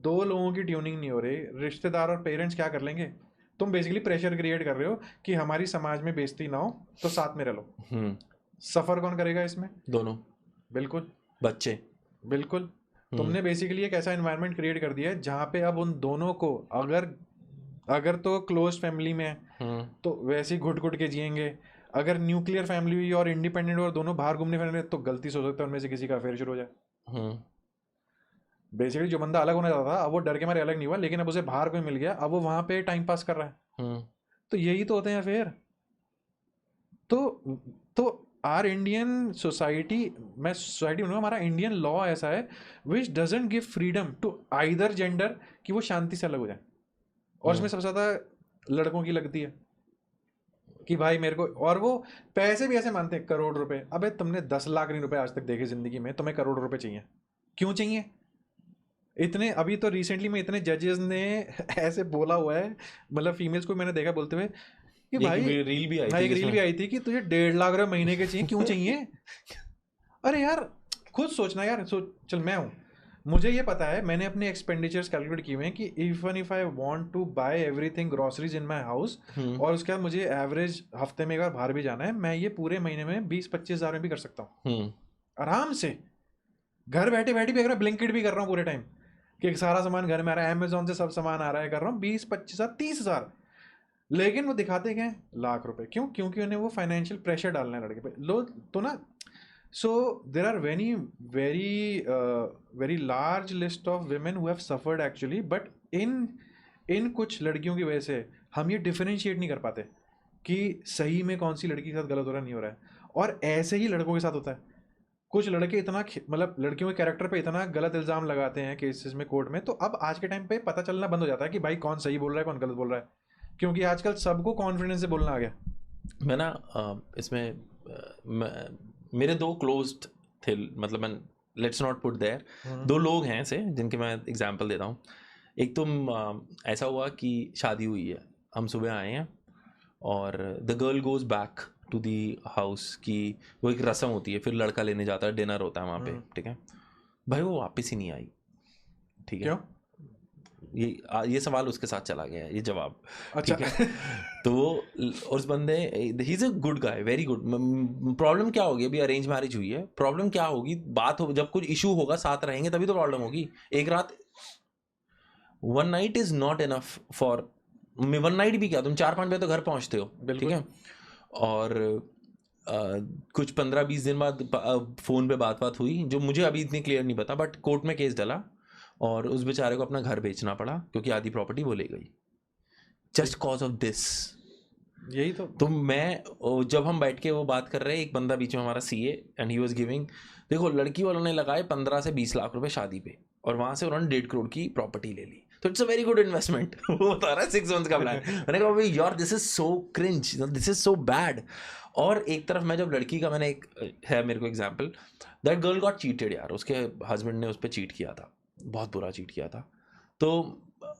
दो लोगों की ट्यूनिंग नहीं हो रही, रिश्तेदार और पेरेंट्स क्या कर लेंगे? तुम बेसिकली प्रेशर क्रिएट कर रहे हो कि हमारी समाज में बेइज्जती ना हो, तो साथ में रह लो। सफर कौन करेगा इसमें? दोनों, बिल्कुल बच्चे। बिल्कुल। तुमने बेसिकली एक ऐसा एनवायरनमेंट क्रिएट कर दिया है जहाँ पे अब उन दोनों को अगर अगर तो क्लोज फैमिली में है तो वैसे ही घुट घुट के जिएंगे। अगर न्यूक्लियर फैमिली हुई और इंडिपेंडेंट और दोनों बाहर घूमने फिरने तो गलती से हो सकता है उनमें से किसी का अफेयर शुरू हो जाए। बेसिकली जो बंदा अलग होना चाहता था अब वो डर के मारे अलग नहीं हुआ, लेकिन अब उसे बाहर कोई मिल गया, अब वो वहां पे टाइम पास कर रहा है। तो यही तो होते हैं अफेयर। तो आर इंडियन सोसाइटी, मैं सोसाइटी बोलूँगा, हमारा इंडियन लॉ ऐसा है which doesn't give freedom to either gender कि वो शांति से अलग हो जाए। और इसमें सबसे ज़्यादा लड़कों की लगती है कि भाई मेरे को, और वो पैसे भी ऐसे मानते हैं, करोड़ रुपए। अबे तुमने 10 लाख नहीं रुपए आज तक देखे जिंदगी में, तुम्हें करोड़ रुपए चाहिए? क्यों चाहिए इतने? अभी तो रिसेंटली में इतने जजेस ने ऐसे बोला हुआ है, मतलब फीमेल्स को मैंने देखा बोलते हुए कि भाई, रील भी आई हाँ थी एक रील भी आई थी कि तुझे 1.5 लाख रुपए महीने के चाहिए, क्यों चाहिए? अरे यार खुद सोचना यार। चल मैं हूँ, मुझे ये पता है, मैंने अपने एक्सपेंडिचर्स कैलकुलेट किए हैं कि if I want to buy everything groceries in my house, और उसके बाद मुझे एवरेज हफ्ते में एक बार बाहर भी जाना है, मैं ये पूरे महीने में 20-25 हज़ार में भी कर सकता हूँ आराम से। घर बैठे बैठे भी अगर ब्लिंकिट भी कर रहा हूँ पूरे टाइम कि सारा सामान घर में आ रहा है, अमेजोन से सब सामान आ रहा है, कर रहा हूँ 20-25 हज़ार 30 हज़ार। लेकिन वो दिखाते क्या है? लाख रुपए। क्यों? क्योंकि उन्हें वो फाइनेंशियल प्रेशर डालना है लड़के पे। लोग तो ना, so there are very large list of women who have suffered actually, but इन कुछ लड़कियों की वजह से हम ये डिफरेंशिएट नहीं कर पाते कि सही में कौन सी लड़की के साथ गलत हो रहा है, नहीं हो रहा है। और ऐसे ही लड़कों के साथ होता है। कुछ लड़के इतना मतलब लड़कियों के कैरेक्टर पे इतना गलत इल्जाम लगाते हैं केसेस में, कोर्ट में, तो अब आज के टाइम पे पता चलना बंद हो जाता है कि भाई कौन सही बोल रहा है कौन गलत बोल रहा है, क्योंकि आजकल सबको कॉन्फिडेंस से बोलना आ गया। मैं ना इसमें मेरे दो क्लोज्ड थे, मतलब मैं लेट्स नॉट पुट देयर, दो लोग हैं ऐसे जिनके मैं एग्जांपल देता हूँ। एक तो ऐसा हुआ कि शादी हुई है, हम सुबह आए हैं और the girl goes back to the house, की वो एक रस्म होती है, फिर लड़का लेने जाता है, डिनर होता है वहाँ पे, ठीक है भाई, वो वापस ही नहीं आई, ठीक है। क्यों? ये सवाल उसके साथ चला गया, ये जवाब, अच्छा। ठीक है। तो उस बंदे, ही is a good guy, very good. Problem क्या होगी? अभी अरेंज मैरिज हुई है, प्रॉब्लम क्या होगी? बात हो, जब कुछ इशू होगा साथ रहेंगे तभी तो प्रॉब्लम होगी। एक रात, one night is not enough for, one night भी क्या, तुम 4-5 बजे तो घर पहुंचते हो, ठीक है। और कुछ 15-20 दिन बाद फोन पे बात हुई, जो मुझे अभी इतनी क्लियर नहीं पता, बट कोर्ट में केस डला और उस बेचारे को अपना घर बेचना पड़ा क्योंकि आधी प्रॉपर्टी वो ले गई, जस्ट कॉज ऑफ दिस। यही तो मैं, जब हम बैठ के वो बात कर रहे हैं, एक बंदा बीच में हमारा CA, and he was giving, देखो लड़की वालों ने लगाए 15 से 20 लाख रुपए शादी पे, और वहां से उन्होंने 1.5 करोड़ की प्रॉपर्टी ले ली, तो it's a very good investment. वो बता रहा है 6 मंथ्स का प्लान। मैंने कहा भाई यार, this is so cringe, this is so bad. और एक तरफ मैं, जब लड़की का, मैंने एक है मेरे को example, that girl got cheated यार, उसके हस्बैंड ने उस पर चीट किया था, बहुत बुरा चीट किया था। तो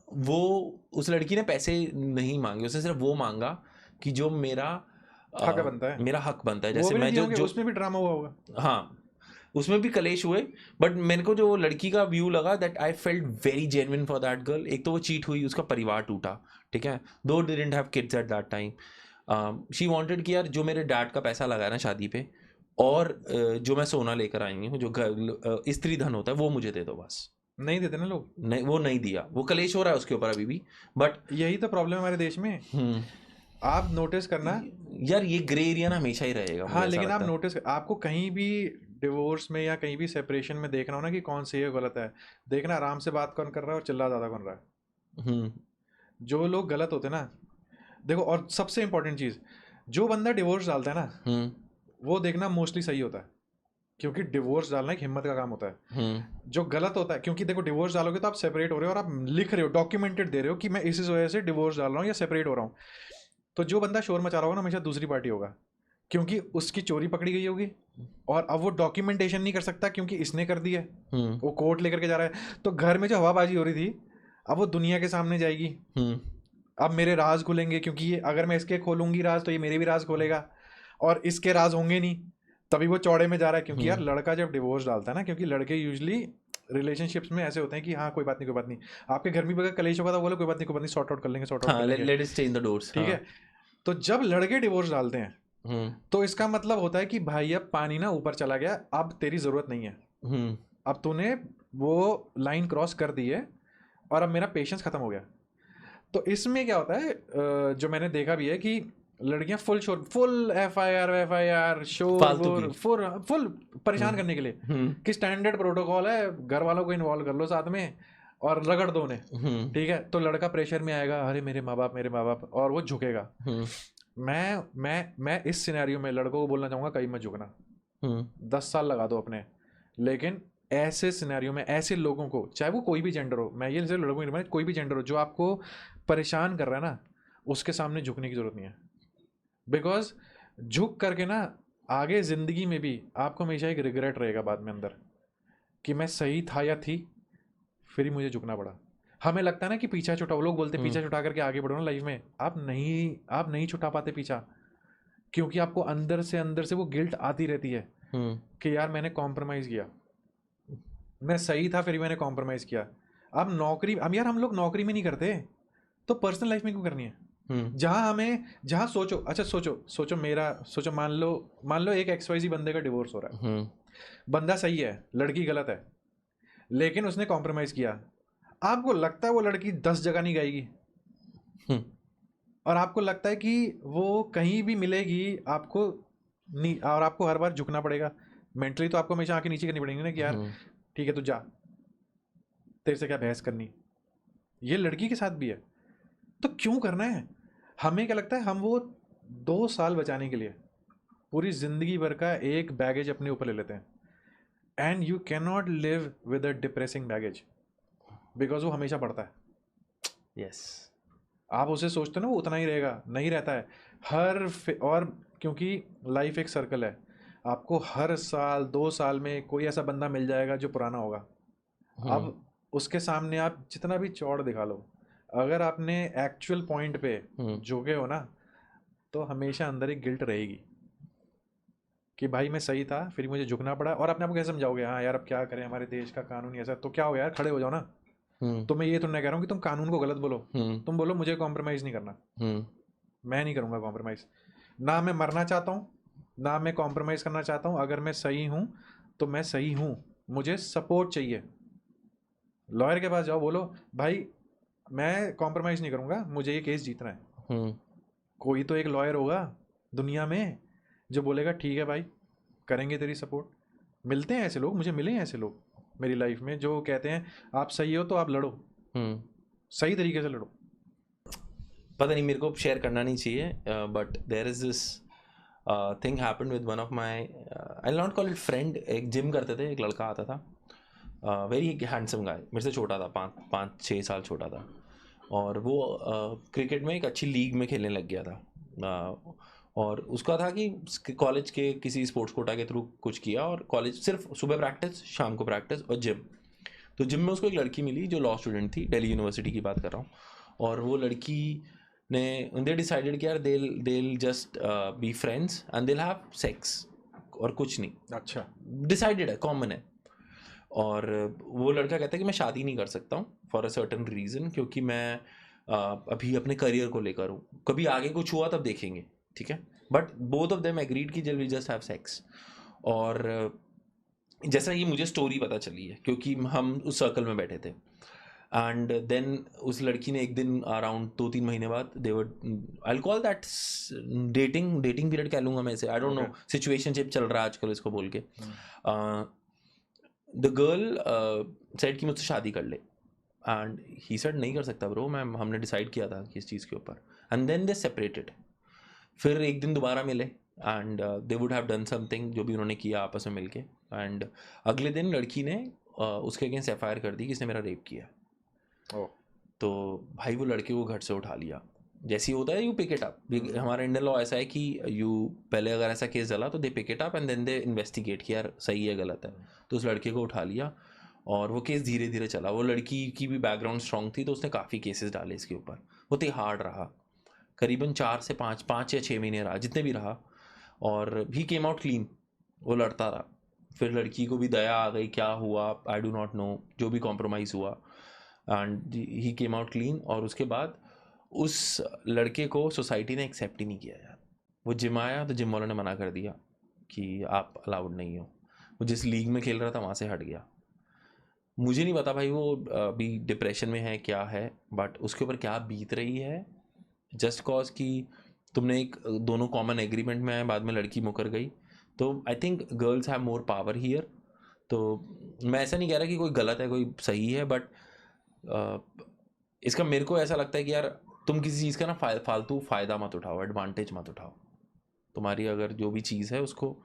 वो, उस लड़की ने पैसे नहीं मांगे, उसने सिर्फ वो मांगा कि जो मेरा हक बनता है, मेरा हक बनता है, वो जैसे भी मैं नहीं जो उसमें भी ड्रामा हुआ होगा। हाँ, उसमें भी कलेश हुए, बट मेरे को जो लड़की का व्यू लगा, that I felt very genuine for that girl. एक तो वो चीट हुई, उसका परिवार टूटा, ठीक है, दो didn't have kids at that time. She wanted कि यार जो मेरे डैड का पैसा लगा है ना शादी पे, और जो मैं सोना लेकर आई हूँ, जो स्त्री धन होता है, वो मुझे दे दो बस। नहीं देते ना लोग, नहीं, वो नहीं दिया, वो कलेश हो रहा है उसके ऊपर अभी भी, बट यही तो प्रॉब्लम है हमारे देश में। आप नोटिस करना यार, ये ग्रे एरिया ना हमेशा ही रहेगा। हाँ, लेकिन आप नोटिस, आपको कहीं भी डिवोर्स में या कहीं भी सेपरेशन में देखना हो ना कि कौन सही है गलत है, देखना आराम से बात कौन कर रहा है और चिल्ला ज़्यादा कौन रहा है। जो लोग गलत होते ना, देखो, और सबसे इंपॉर्टेंट चीज़, जो बंदा डिवोर्स डालता है ना, वो देखना मोस्टली सही होता है, क्योंकि डिवोर्स डालना एक हिम्मत का काम होता है। जो गलत होता है, क्योंकि देखो डिवोर्स डालोगे तो आप सेपरेट हो रहे हो और आप लिख रहे हो, डॉक्यूमेंटेड दे रहे हो कि मैं इस वजह से डिवोर्स डाल रहा हूँ या सेपरेट हो रहा हूँ। तो जो बंदा शोर मचा रहा होगा ना, हमेशा दूसरी पार्टी होगा, क्योंकि उसकी चोरी पकड़ी गई होगी, और अब वो डॉक्यूमेंटेशन नहीं कर सकता क्योंकि इसने कर दी है, वो कोर्ट लेकर के जा रहा है। तो घर में जो हवाबाजी हो रही थी, अब वो दुनिया के सामने जाएगी, अब मेरे राज खुलेंगे, क्योंकि ये अगर मैं इसके खोलूंगी राज तो ये मेरे भी राज खोलेगा, और इसके राज होंगे नहीं, तभी वो चौड़े में जा रहा है। क्योंकि यार लड़का जब डिवोर्स डालता है ना, क्योंकि लड़के यूजली रिलेशनशिप्स में ऐसे होते हैं कि हाँ कोई बात नहीं कोई बात नहीं, आपके घर में भी अगर कलेश होगा तो बोलो कोई बात नहीं सॉर्ट आउट कर लेंगे सॉर्ट आउट कर हाँ, लेंगे, let it stay in the doors. ठीक है। तो जब लड़के डिवोर्स डालते हैं तो इसका मतलब होता है कि भाई अब पानी ना ऊपर चला गया, अब तेरी जरूरत नहीं है, अब तूने वो लाइन क्रॉस कर दी है और अब मेरा पेशेंस खत्म हो गया। तो इसमें क्या होता है, जो मैंने देखा भी है कि लड़कियां फुल एफआईआर शोर फालतू की। फुल परेशान करने के लिए कि स्टैंडर्ड प्रोटोकॉल है, घर वालों को इन्वॉल्व कर लो साथ में और रगड़ दो उन्हें, ठीक है। तो लड़का प्रेशर में आएगा, अरे मेरे माँ बाप, और वो झुकेगा। मैं इस सिनेरियो में लड़कों को बोलना चाहूंगा कहीं मत झुकना, 10 साल लगा दो अपने, लेकिन ऐसे सिनेरियो में ऐसे लोगों को, चाहे वो कोई भी जेंडर हो, मैं ये सिर्फ लड़कों की, कोई भी जेंडर हो जो आपको परेशान कर रहा है ना, उसके सामने झुकने की जरूरत नहीं है। बिकॉज झुक करके ना आगे जिंदगी में भी आपको हमेशा एक रिग्रेट रहेगा बाद में अंदर कि मैं सही था या थी, फिर ही मुझे झुकना पड़ा। हमें लगता है ना कि पीछा छुटाओ, लोग बोलते पीछा छुटा करके आगे बढ़ो ना लाइफ में, आप नहीं छुटा पाते पीछा, क्योंकि आपको अंदर से वो गिल्ट आती रहती है कि यार मैंने कॉम्प्रोमाइज किया, मैं सही था फिर मैंने कॉम्प्रोमाइज किया। अब यार हम लोग नौकरी में नहीं करते तो पर्सनल लाइफ में क्यों करनी है? जहां सोचो मान लो एक XYZ बंदे का डिवोर्स हो रहा है, बंदा सही है, लड़की गलत है, लेकिन उसने कॉम्प्रोमाइज किया। आपको लगता है वो लड़की 10 जगह नहीं गाएगी, और आपको लगता है कि वो कहीं भी मिलेगी आपको नहीं, और आपको हर बार झुकना पड़ेगा मेंटली, तो आपको हमेशा आंखें नीचे करनी पड़ेंगी ना कि यार ठीक है तू जा, तेरे से क्या बहस करनी। ये लड़की के साथ भी है, तो क्यों करना है? हमें क्या लगता है, हम वो 2 साल बचाने के लिए पूरी जिंदगी भर का एक बैगेज अपने ऊपर ले लेते हैं, and you can not live with a depressing baggage, because वो हमेशा बढ़ता है। यस, आप उसे सोचते हो ना वो उतना ही रहेगा, नहीं रहता है। और क्योंकि लाइफ एक सर्कल है, आपको हर साल 2 साल में कोई ऐसा बंदा मिल जाएगा जो पुराना होगा। अब उसके सामने आप जितना भी चौड़ दिखा लो, अगर आपने एक्चुअल पॉइंट पे झुके हो ना, तो हमेशा अंदर एक गिल्ट रहेगी कि भाई मैं सही था फिर मुझे झुकना पड़ा। और अपने आप को कैसे समझाओगे, हाँ यार अब क्या करें, हमारे देश का कानून ही ऐसा, तो क्या हो यार, खड़े हो जाओ ना। तो मैं ये तो नहीं कह रहा हूँ कि तुम कानून को गलत बोलो, तुम बोलो मुझे कॉम्प्रोमाइज नहीं करना, मैं नहीं करूंगा कॉम्प्रोमाइज, ना मैं मरना चाहता हूँ ना मैं कॉम्प्रोमाइज करना चाहता हूँ। अगर मैं सही हूँ तो मैं सही हूँ, मुझे सपोर्ट चाहिए। लॉयर के पास जाओ, बोलो भाई मैं कॉम्प्रोमाइज नहीं करूंगा, मुझे ये केस जीतना है। कोई तो एक लॉयर होगा दुनिया में जो बोलेगा ठीक है भाई करेंगे तेरी सपोर्ट। मिलते हैं ऐसे लोग, मुझे मिले हैं ऐसे लोग मेरी लाइफ में जो कहते हैं आप सही हो तो आप लड़ो, सही तरीके से लड़ो। पता नहीं मेरे को शेयर करना नहीं चाहिए, but there is this thing happened with one of my, I will not call it friend. एक जिम करते थे, एक लड़का आता था, वेरी हैंडसम गाय, मेरे से छोटा था, 5-6 साल छोटा था, और वो क्रिकेट में एक अच्छी लीग में खेलने लग गया था। और उसका था कि कॉलेज के किसी स्पोर्ट्स कोटा के थ्रू कुछ किया, और कॉलेज सिर्फ सुबह प्रैक्टिस, शाम को प्रैक्टिस और जिम। तो जिम में उसको एक लड़की मिली जो लॉ स्टूडेंट थी, दिल्ली यूनिवर्सिटी की बात कर रहा हूँ, और वो लड़की ने दे डिसाइडेड कि यार they'll just be friends and they'll have sex, और कुछ नहीं। अच्छा, डिसाइडेड है, कॉमन है। और वो लड़का कहता है कि मैं शादी नहीं कर सकता हूँ फॉर अ सर्टन रीज़न, क्योंकि मैं अभी अपने करियर को लेकर हूँ, कभी आगे कुछ हुआ तब देखेंगे, ठीक है। But both of them agreed कि जल्द वी जस्ट हैव सेक्स। और जैसा ये मुझे स्टोरी पता चली है क्योंकि हम उस सर्कल में बैठे थे, एंड देन उस लड़की ने एक दिन अराउंड 2-3 महीने बाद they were, I will call that dating period कह लूँगा मैं इसे, आई डोंट नो, सिचुएशनशिप चल रहा है आजकल इसको बोल के। द गर्ल सेड कि मुझसे शादी कर ले, एंड ही सेड नहीं कर सकता ब्रो, हमने डिसाइड किया था कि इस चीज़ के ऊपर, एंड देन दे सेपरेटेड। फिर एक दिन दोबारा मिले and they would have done something, जो भी उन्होंने किया आपस में मिलके, एंड अगले दिन लड़की ने उसके अगेंस्ट FIR कर दी कि इसने मेरा रेप किया। तो भाई वो लड़के को घर से उठा लिया, जैसे ही होता है यू पिक इट अप। हमारा इंडियन लॉ ऐसा है कि यू पहले अगर ऐसा केस चला तो they pick it up and then they investigate कि यार सही है गलत है। तो उस लड़के को उठा लिया और वो केस धीरे धीरे चला। वो लड़की की भी बैकग्राउंड स्ट्रांग थी तो उसने काफ़ी केसेस डाले इसके ऊपर। वो तो हार्ड रहा, करीबन 4 से 5 या 6 महीने रहा, जितने भी रहा, और ही केम आउट क्लीन। वो लड़ता रहा, फिर लड़की को भी दया आ गई, क्या हुआ आई डू नॉट नो, जो भी कॉम्प्रोमाइज़ हुआ, and he came out clean. और उसके बाद उस लड़के को सोसाइटी ने एक्सेप्ट ही नहीं किया यार। वो जिम आया तो जिम वालों ने मना कर दिया कि आप अलाउड नहीं हो। वो जिस लीग में खेल रहा था वहाँ से हट गया। मुझे नहीं पता भाई वो अभी डिप्रेशन में है क्या है, बट उसके ऊपर क्या बीत रही है, जस्ट कॉज कि तुमने एक दोनों कॉमन एग्रीमेंट में आए, बाद में लड़की मुकर गई। तो I think girls have more power here. तो मैं ऐसा नहीं कह रहा कि कोई गलत है कोई सही है, बट इसका मेरे को ऐसा लगता है कि यार तुम किसी चीज़ का ना फालतू फ़ायदा मत उठाओ, एडवांटेज मत उठाओ। तुम्हारी अगर जो भी चीज़ है उसको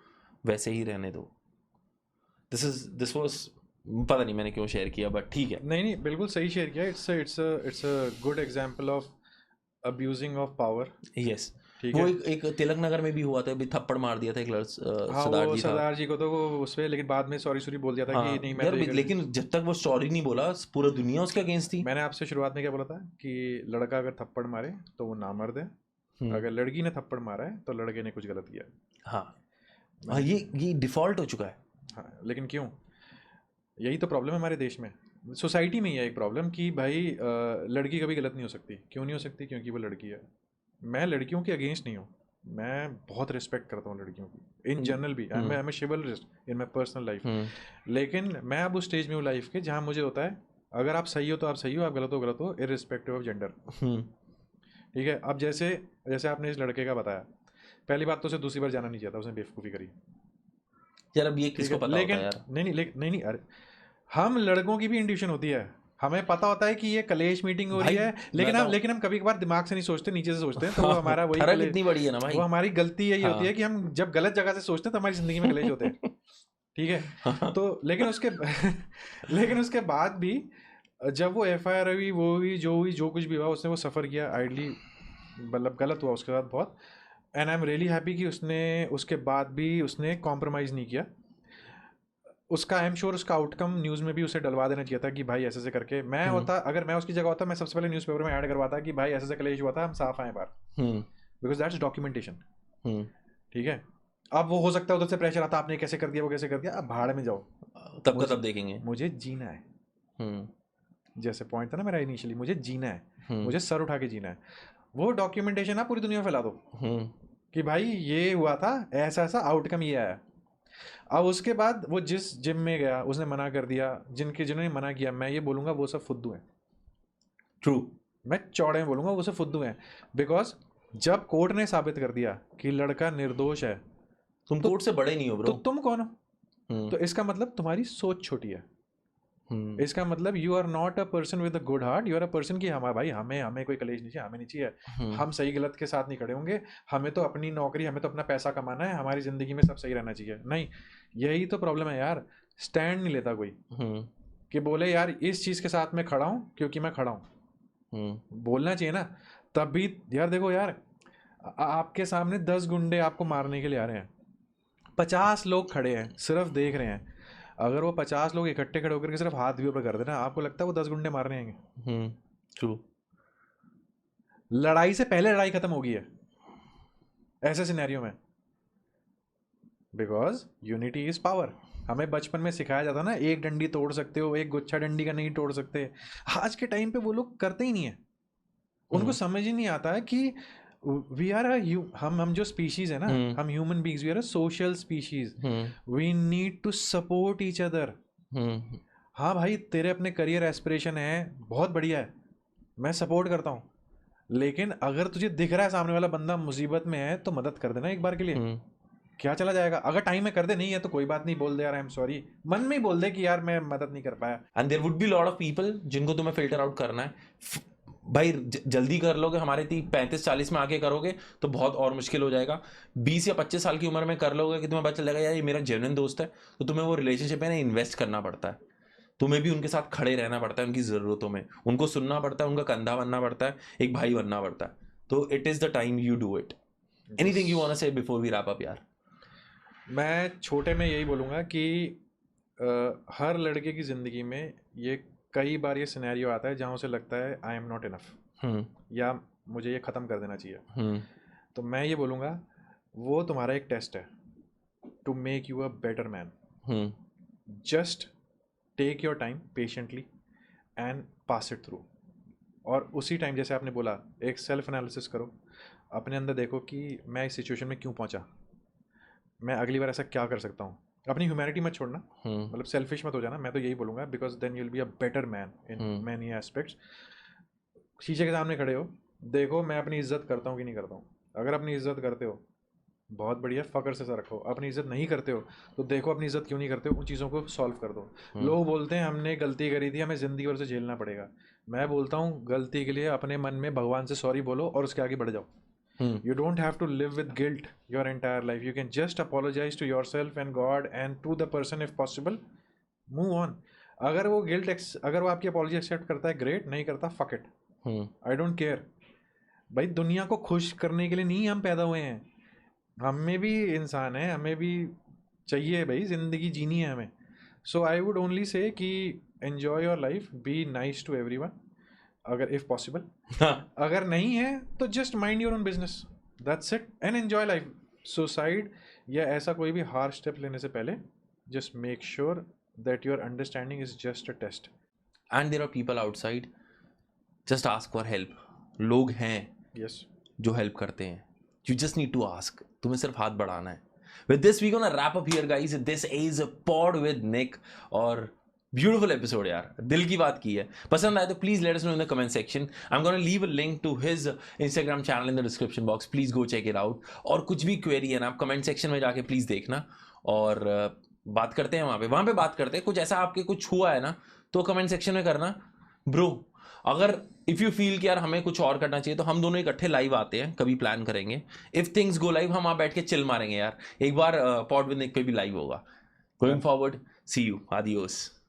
वैसे ही रहने दो। दिस वाज, पता नहीं मैंने क्यों शेयर किया, बट ठीक है। नहीं बिल्कुल सही शेयर किया। It's a good example of abusing of power. Yes, ठीक वो है। एक तिलक नगर में भी हुआ था, अभी थप्पड़ मार दिया था एक हाँ सरदार वो जी था। सरदार जी को तो वो उस पे, लेकिन बाद में सॉरी बोल दिया था कि हाँ नहीं मैं यार, तो ये लेकिन जब तक वो सॉरी नहीं बोला पूरा दुनिया उसके अगेंस्ट थी। मैंने आपसे शुरुआत में क्या बोला था कि लड़का अगर थप्पड़ मारे तो वो नामर्द है, अगर लड़की ने थप्पड़ मारा है तो लड़के ने कुछ गलत किया। हाँ हाँ, मैंने ये डिफॉल्ट हो चुका है। हाँ, लेकिन क्यों? यही तो प्रॉब्लम है हमारे देश में, सोसाइटी में ही है एक प्रॉब्लम कि भाई लड़की कभी गलत नहीं हो सकती। क्यों नहीं हो सकती? क्योंकि वो लड़की है। मैं लड़कियों के अगेंस्ट नहीं हूँ, मैं बहुत रिस्पेक्ट करता हूँ लड़कियों की इन जनरल भी। I am a chivalrist in my personal life. लेकिन मैं अब उस स्टेज में हूँ लाइफ के जहाँ मुझे होता है अगर आप सही हो तो आप सही हो, आप गलत हो इर्रिस्पेक्टिव ऑफ जेंडर। ठीक है। अब जैसे जैसे आपने इस लड़के का बताया, पहली बात तो उसे दूसरी बार जाना नहीं चाहिए था, उसने बेवकूफ़ी करी। यार अब ये ठीक किसको है, पता होता है लेकिन यार। नहीं अरे हम लड़कों की भी इंट्यूशन होती है, हमें पता होता है कि ये कलेश मीटिंग हो रही भाई है, मैं लेकिन हम कभी कभार दिमाग से नहीं सोचते, नीचे से सोचते हैं, तो वो हाँ, हमारा वही फर्क कलेश। इतनी बड़ी है ना वो भाई। हमारी गलती यही होती है हाँ कि हम जब गलत जगह से सोचते हैं तो हमारी जिंदगी में कलेश होते हैं। ठीक है। हाँ, तो लेकिन उसके लेकिन उसके बाद भी जब वो FIR हुई, वो हुई, जो कुछ भी हुआ, उसने वो सफ़र किया आइडली, मतलब गलत हुआ उसके बाद बहुत। And I am really happy कि उसने उसके बाद भी उसने कॉम्प्रोमाइज़ नहीं किया। उसका आई एम श्योर उसका आउटकम न्यूज़ में भी उसे डलवा देना चाहिए था कि भाई ऐसे ऐसे करके। मैं होता, अगर मैं उसकी जगह होता, मैं सबसे पहले न्यूज़पेपर में ऐड करवाता कि भाई ऐसे ऐसे कलेश हुआ था, हम साफ आए बाहर, बिकॉज दैट्स डॉक्यूमेंटेशन। ठीक है। अब वो हो सकता है उधर से प्रेशर आता, आपने कैसे कर दिया, वो कैसे कर दिया, अब भाड़ में जाओ, तब का मुझे तब देखेंगे। मुझे जीना है। जैसे पॉइंट था ना मेरा इनिशियली, मुझे जीना है, मुझे सर उठा के जीना है। वो डॉक्यूमेंटेशन आप पूरी दुनिया में फैला दो कि भाई ये हुआ था, ऐसा ऐसा आउटकम ये आया। अब उसके बाद वो जिस जिम में गया उसने मना कर दिया, जिन्होंने मना किया, मैं ये बोलूँगा वो सब फुद्दू हैं। ट्रू, मैं चौड़े में बोलूँगा वो सब फुद्दू हैं, बिकॉज जब कोर्ट ने साबित कर दिया कि लड़का निर्दोष है, तुम कोर्ट से बड़े नहीं हो तो ब्रो। तुम कौन हो? तो इसका मतलब तुम्हारी सोच छोटी है। इसका मतलब you are not a person with a good heart, you are a person की हमारा भाई हमें कोई कलेश नहीं चाहिए, हमें नहीं चाहिए, हम सही गलत के साथ नहीं खड़े होंगे, हमें तो अपनी नौकरी, हमें तो अपना पैसा कमाना है, हमारी ज़िंदगी में सब सही रहना चाहिए। नहीं, यही तो प्रॉब्लम है यार, स्टैंड नहीं लेता कोई कि बोले यार इस चीज़ के साथ मैं खड़ा हूँ क्योंकि मैं खड़ा हूँ। बोलना चाहिए ना। तब भी यार देखो यार, आपके सामने 10 गुंडे आपको मारने के लिए आ रहे हैं, 50 लोग खड़े हैं सिर्फ देख रहे हैं। अगर वो 50 लोग इकट्ठे खड़े होकर के सिर्फ हाथ भी ऊपर कर देना, आपको लगता है वो 10 गुंडे मारने आएंगे? ट्रू, लड़ाई से पहले लड़ाई खत्म होगी है ऐसे सिनेरियो में, बिकॉज यूनिटी इज पावर। हमें बचपन में सिखाया जाता ना, एक डंडी तोड़ सकते हो, एक गुच्छा डंडी का नहीं तोड़ सकते। आज के टाइम पे वो लोग करते ही नहीं है, उनको समझ ही नहीं आता है कि वी आर हम जो स्पीशीज है ना, हम human beings, we are a social species, we need to support each other. हाँ भाई, तेरे अपने करियर एस्पिरेशन है, बहुत बढ़िया है, मैं सपोर्ट करता हूँ, लेकिन अगर तुझे दिख रहा है सामने वाला बंदा मुसीबत में है तो मदद कर देना एक बार के लिए। क्या चला जाएगा? अगर टाइम में कर दे, नहीं है तो कोई बात नहीं, बोल दे यार आई एम सॉरी, मन में ही बोल दे कि यार मैं मदद नहीं कर पाया। And there would be lot of people जिनको तुम्हें फिल्टर आउट करना है। भाई जल्दी कर लोगे, हमारे 35-40 में आके करोगे तो बहुत और मुश्किल हो जाएगा। 20 या 25 साल की उम्र में कर लोगे कि तुम्हें पता चलेगा यार ये मेरा जेन्युइन दोस्त है, तो तुम्हें वो रिलेशनशिप में ना इन्वेस्ट करना पड़ता है। तुम्हें भी उनके साथ खड़े रहना पड़ता है, उनकी ज़रूरतों में उनको सुनना पड़ता है, उनका कंधा बनना पड़ता है, एक भाई बनना पड़ता है। तो it is the time you do it. Anything you want to say before we wrap up यार? मैं छोटे में यही बोलूँगा कि हर लड़के की ज़िंदगी में ये कई बार ये सिनेरियो आता है जहाँ उसे लगता है आई एम नॉट इनफ या मुझे ये ख़त्म कर देना चाहिए। तो मैं ये बोलूँगा वो तुम्हारा एक टेस्ट है to make you a better man. Just take your time patiently and pass it through. और उसी टाइम जैसे आपने बोला एक सेल्फ एनालिसिस करो, अपने अंदर देखो कि मैं इस सिचुएशन में क्यों पहुंचा, मैं अगली बार ऐसा क्या कर सकता हूँ। अपनी ह्यूमैनिटी मत छोड़ना, मतलब सेल्फिश मत हो जाना, मैं तो यही बोलूँगा, because then you will be a better man in many aspects. शीशे के सामने खड़े हो, देखो मैं अपनी इज्जत करता हूँ कि नहीं करता हूँ। अगर अपनी इज्जत करते हो बहुत बढ़िया, फकर से रखो। अपनी इज्जत नहीं करते हो तो देखो अपनी इज्जत क्यों नहीं करते हो, उन चीज़ों को सॉल्व कर दो। लोग बोलते हैं हमने गलती करी थी, हमें ज़िंदगी भर से झेलना पड़ेगा। मैं बोलता हूँ गलती के लिए अपने मन में भगवान से सॉरी बोलो और उसके आगे बढ़ जाओ। You don't have to live with guilt your entire life. You can just apologize to yourself and God and to the person if possible. Move on. अगर वो अगर वो आपकी अपॉलॉजी एक्सेप्ट करता है ग्रेट, नहीं करता fuck it, I don't care. भाई दुनिया को खुश करने के लिए नहीं हम पैदा हुए हैं, हमें भी इंसान है, हमें भी चाहिए भाई, जिंदगी जीनी है हमें। सो आई वुड ओनली से कि enjoy your life, be nice to everyone अगर इफ पॉसिबल। अगर नहीं है तो just mind your own business, that's it, and enjoy life. Suicide या ऐसा कोई भी हार्ड स्टेप लेने से पहले just make sure that your understanding is just a test. And there are people outside, just ask for help. लोग हैं yes जो हेल्प करते हैं, you just need to ask, तुम्हें सिर्फ हाथ बढ़ाना है। With this, we're gonna wrap up here, guys. This is Pod with Nick. और ब्यूटीफुल एपिसोड यार, दिल की बात की है। पसंद आए तो please let us know in the comment section. I am gonna leave a link to his Instagram channel in the description box, please go check it out. और कुछ भी क्वेरी है ना, आप कमेंट सेक्शन में जाके प्लीज देखना और बात करते हैं वहां पे बात करते हैं। कुछ ऐसा आपके कुछ हुआ है ना तो कमेंट सेक्शन में करना ब्रो। अगर इफ यू फील कि यार हमें कुछ और करना चाहिए तो हम दोनों इकट्ठे लाइव आते हैं, कभी प्लान करेंगे। इफ थिंग्स गो लाइव हम वहां बैठ के चिल मारेंगे यार। एक बार पॉड विद निक पे भी लाइव होगा। Going forward, see you, adios.